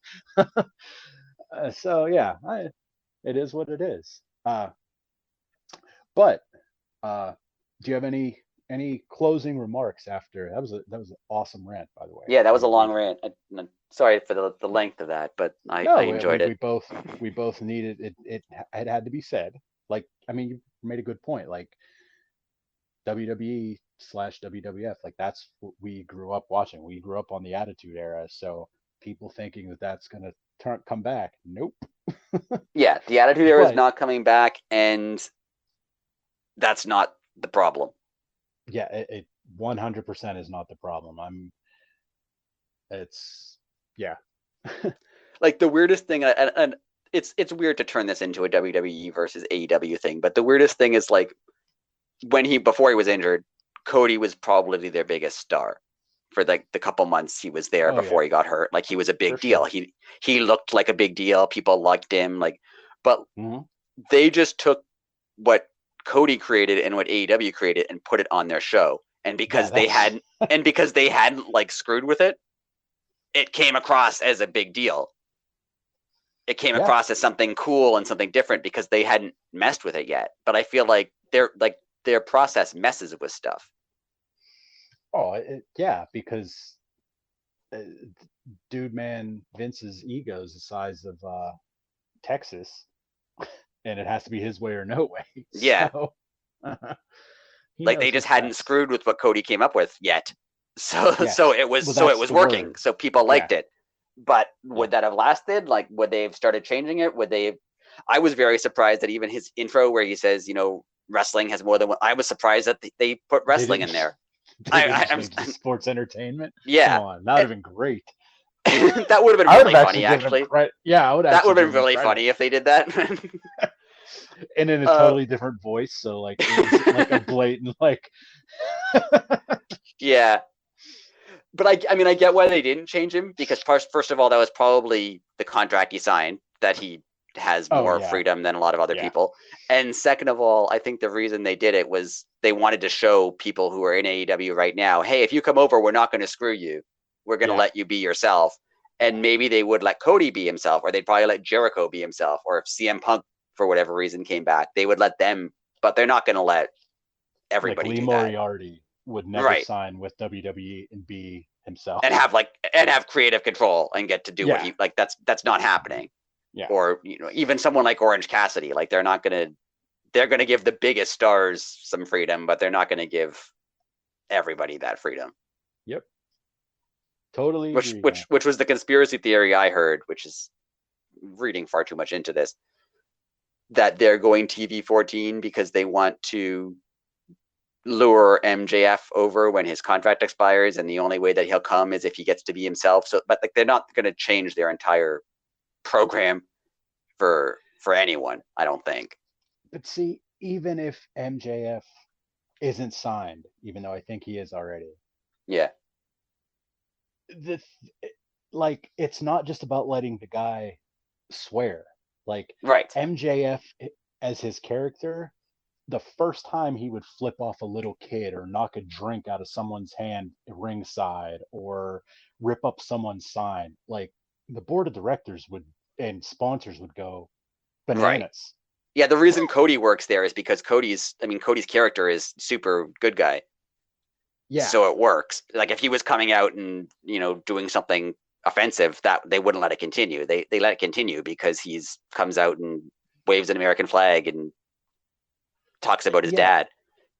So yeah, it is what it is. But uh, do you have any closing remarks after that was an awesome rant, by the way. Yeah, that was a long We rant. I'm sorry for the length of that, but I no, enjoyed it. we both needed it. It had to be said. Like, I mean, you made a good point. Like, WWE slash WWF, like, that's what we grew up watching. We grew up on the Attitude Era. So people thinking that that's going to come back. Nope. Yeah, the Attitude Era is But not coming back, and that's not the problem. yeah, it 100% is not the problem. It's yeah. Like the weirdest thing, and it's weird to turn this into a WWE versus AEW thing, but the weirdest thing is like before he was injured, Cody was probably their biggest star for like the couple months he was there Oh before yeah, he got hurt. Like he was a for big deal. sure. He looked like a big deal. People liked him. Like, but Hmm. they just took what Cody created and what AEW created and put it on their show. And Yeah, because that's they hadn't like screwed with it, it came across as a big deal. It came yeah. across as something cool and something different because they hadn't messed with it yet. But I feel like their process messes with stuff. Oh yeah, because uh, dude, man, Vince's ego is the size of Texas, and it has to be his way or no way. Yeah, So he like they knows just what's hadn't best. screwed with what Cody came up with yet. So Yes. Well, it that's was the working. word. So people Yeah. liked it. But Yeah. would that have lasted? Like would they have started changing it? Would they I was very surprised that even his intro where he says, wrestling has more than one. I was surprised that they put They wrestling in didn't. there. They didn't I'm change the sports entertainment. Come yeah. on, that would have been great. That would have been I would have really actually funny, given him actually. credit. Yeah, I would That actually would have give been him really credit. funny if they did that. And in a uh, totally different voice, so like it was like a blatant like. yeah. But I mean, I get why they didn't change him because first of all, that was probably the contract he signed that he has Oh more yeah, freedom than a lot of other yeah, people. And second of all, I think the reason they did it was they wanted to show people who are in AEW right now, hey, if you come over, we're not going to screw you. We're going to yeah, let you be yourself. And maybe they would let Cody be himself, or they'd probably let Jericho be himself, or if CM Punk for whatever reason came back, they would let them, but they're not going to let like everybody Lee do that. Moriarty would never Right. sign with WWE and be himself. And have creative control and get to do what Yeah, he like that's not happening. yeah, Or even someone like Orange Cassidy, like they're gonna give the biggest stars some freedom, but they're not gonna give everybody that freedom. yep, totally which agree, man. which which was the conspiracy theory I heard, which is reading far too much into this, that they're going TV 14 because they want to lure MJF over when his contract expires, and the only way that he'll come is if he gets to be himself. So, but like they're not going to change their entire program for anyone, I don't think. But see, even if MJF isn't signed, even though I think he is already, Yeah. the like it's not just about letting the guy swear. Like Right. MJF as his character, the first time he would flip off a little kid or knock a drink out of someone's hand ringside or rip up someone's sign, like the board of directors would and sponsors would go Right. bananas. Yeah, the reason Cody works there is because Cody's character is super good guy. Yeah. So it works. Like if he was coming out and, doing something offensive, that they wouldn't let it continue. They let it continue because he's comes out and waves an American flag and talks about his Yeah. dad.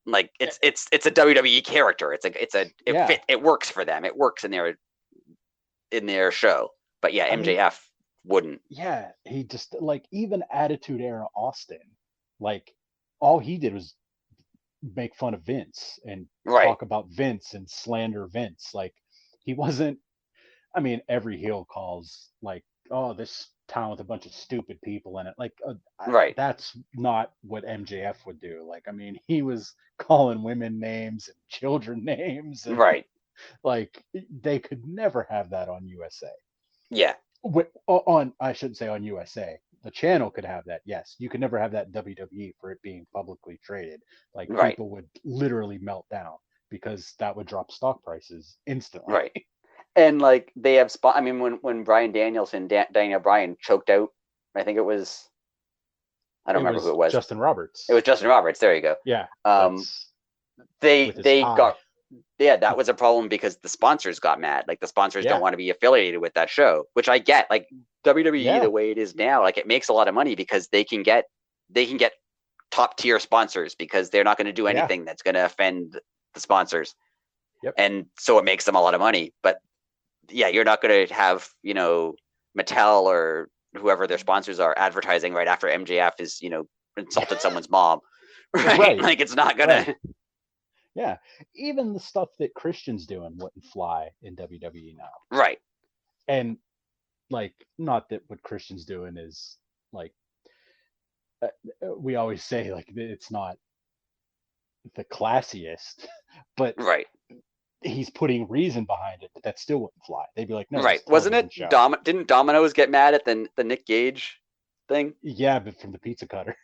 Like it's a WWE character. Yeah. It works for them. It works in their show. But yeah, I mean, MJF wouldn't. yeah, he just like even Attitude Era Austin, like all he did was make fun of Vince and Right. talk about Vince and slander Vince. Like he wasn't. I mean, every heel calls like, "Oh, this town with a bunch of stupid people in it." Like Right. that's not what MJF would do. Like, I mean, he was calling women names and children names, and Right. like they could never have that on USA. Yeah. On I shouldn't say on USA. The channel could have that. Yes, you could never have that in WWE for it being publicly traded. Like Right. people would literally melt down because that would drop stock prices instantly. Right. And like they have spot. I mean, when Brian Danielson, Daniel Bryan choked out, I think it was. I don't It remember who was it was. Justin It Roberts. was Justin Roberts. There you go. Yeah, Um, that's they with his they tie. got yeah, that was a problem because the sponsors got mad. Like the sponsors don't Yeah, want to be affiliated with that show, which I get. Like WWE, yeah, the way it is now, like it makes a lot of money because they can get top tier sponsors because they're not going to do yeah, anything that's going to offend the sponsors, yep, and so it makes them a lot of money. But yeah, you're not going to have Mattel or whoever their sponsors are advertising right after MJF is, insulted someone's mom. Right? Like it's not gonna. Right. Yeah. Even the stuff that Christian's doing wouldn't fly in WWE now. Right. And like, not that what Christian's doing is like, we always say like it's not the classiest, but Right. he's putting reason behind it, but that still wouldn't fly. They'd be like, no, Right. it's a Wasn't television it show. Didn't Domino's get mad at the Nick Gage thing? Yeah, but from the pizza cutter.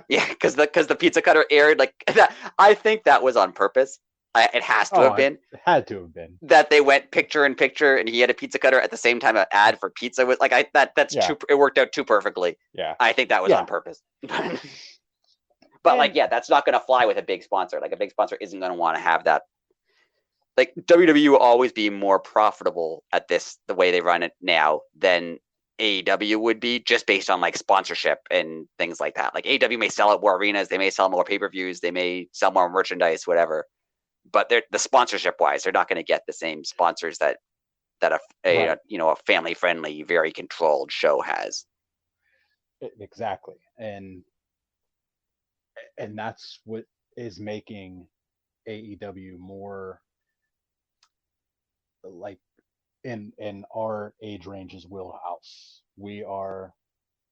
Yeah, because the pizza cutter aired like that. I think that was on purpose. It has to have been. It had to have been. That they went picture in picture, and he had a pizza cutter at the same time. An ad for pizza was like that's Yeah. too. It worked out too perfectly. Yeah. I think that was on purpose. But like, yeah, that's not going to fly with a big sponsor. Like a big sponsor isn't going to want to have that. Like WWE will always be more profitable at this, the way they run it now, than AEW would be, just based on like sponsorship and things like that. Like AEW may sell out more arenas, they may sell more pay-per-views, they may sell more merchandise, whatever. But they're the sponsorship wise, they're not going to get the same sponsors that a family-friendly, very controlled show has. Exactly. And that's what is making AEW more like in our age range's wheelhouse. We are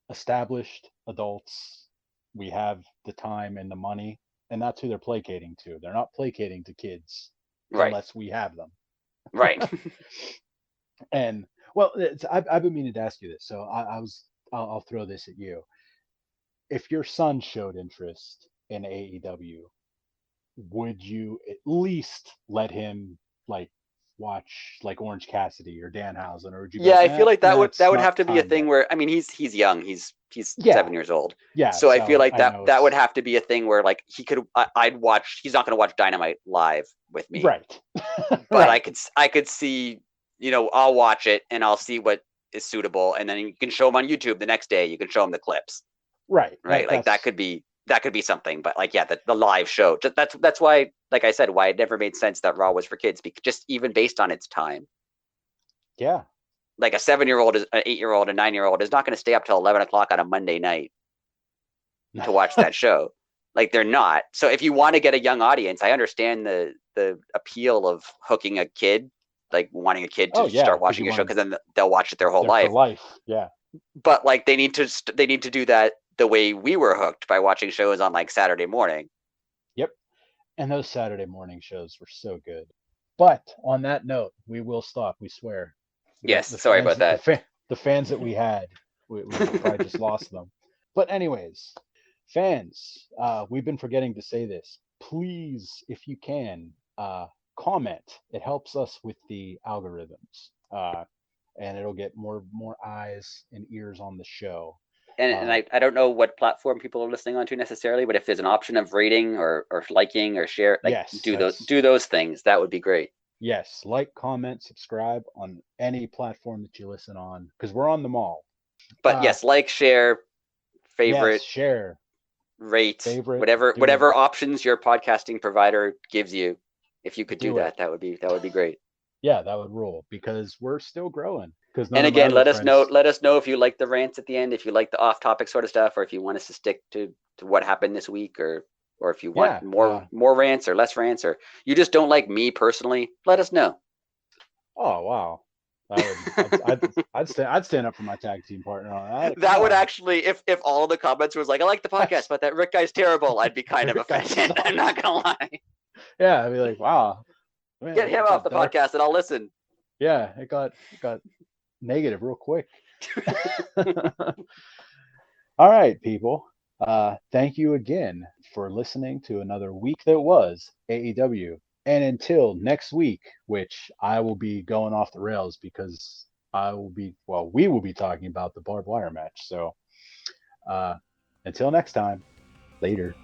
established adults. We have the time and the money, and that's who they're placating to. They're not placating to kids unless we have them. Right. And well, I've been meaning to ask you this, so I'll throw this at you. If your son showed interest in AEW, would you at least let him like watch like Orange Cassidy or Danhausen, or would you? I feel like that would have to be a thing where, I mean, he's young, he's 7 years old. Yeah. So I feel like that would have to be a thing where like he could, I'd watch. He's not going to watch Dynamite live with me, right? But I could see, I'll watch it and I'll see what is suitable, and then you can show him on YouTube the next day. You can show him the clips, right? Like that could be something. But like, yeah, the live show. That's why, like I said, why it never made sense that Raw was for kids, because just even based on its time. Yeah. Like a 7-year-old, an 8-year-old, a 9-year-old is not going to stay up till 11 o'clock on a Monday night to watch that show. Like they're not. So if you want to get a young audience, I understand the appeal of hooking a kid, like wanting a kid to start watching your show, because then they'll watch it their whole life. For life, yeah. But like they need to do that the way we were hooked, by watching shows on like Saturday morning. Yep. And those Saturday morning shows were so good. But on that note, we will stop. We swear. Yes. Sorry about that. The fans that we had, we probably just lost them. But anyways, fans, we've been forgetting to say this. Please, if you can, comment. It helps us with the algorithms, and it'll get more eyes and ears on the show. And I don't know what platform people are listening onto necessarily, but if there's an option of rating or liking or share, like do those things, that would be great. Yes, like, comment, subscribe on any platform that you listen on, because we're on them all. But yes, like, share, favorite, share, rate, whatever options your podcasting provider gives you. If you could do that, that would be great. Yeah, that would rule, because we're still growing. And again, let us know if you like the rants at the end, if you like the off-topic sort of stuff, or if you want us to stick to what happened this week, or if you want more rants or less rants, or you just don't like me personally. Let us know. Oh wow, I'd stand up for my tag team partner on that. That would actually, if all of the comments was like, I like the podcast, but that Rick guy's terrible, I'd be kind of offended. I'm not gonna lie. Yeah, I'd be like, wow. Man, get him off the podcast and I'll listen. Yeah, it got negative real quick. All right, people. Thank you again for listening to another week that was AEW. And until next week, which I will be going off the rails, because we will be talking about the barbed wire match. So until next time, later.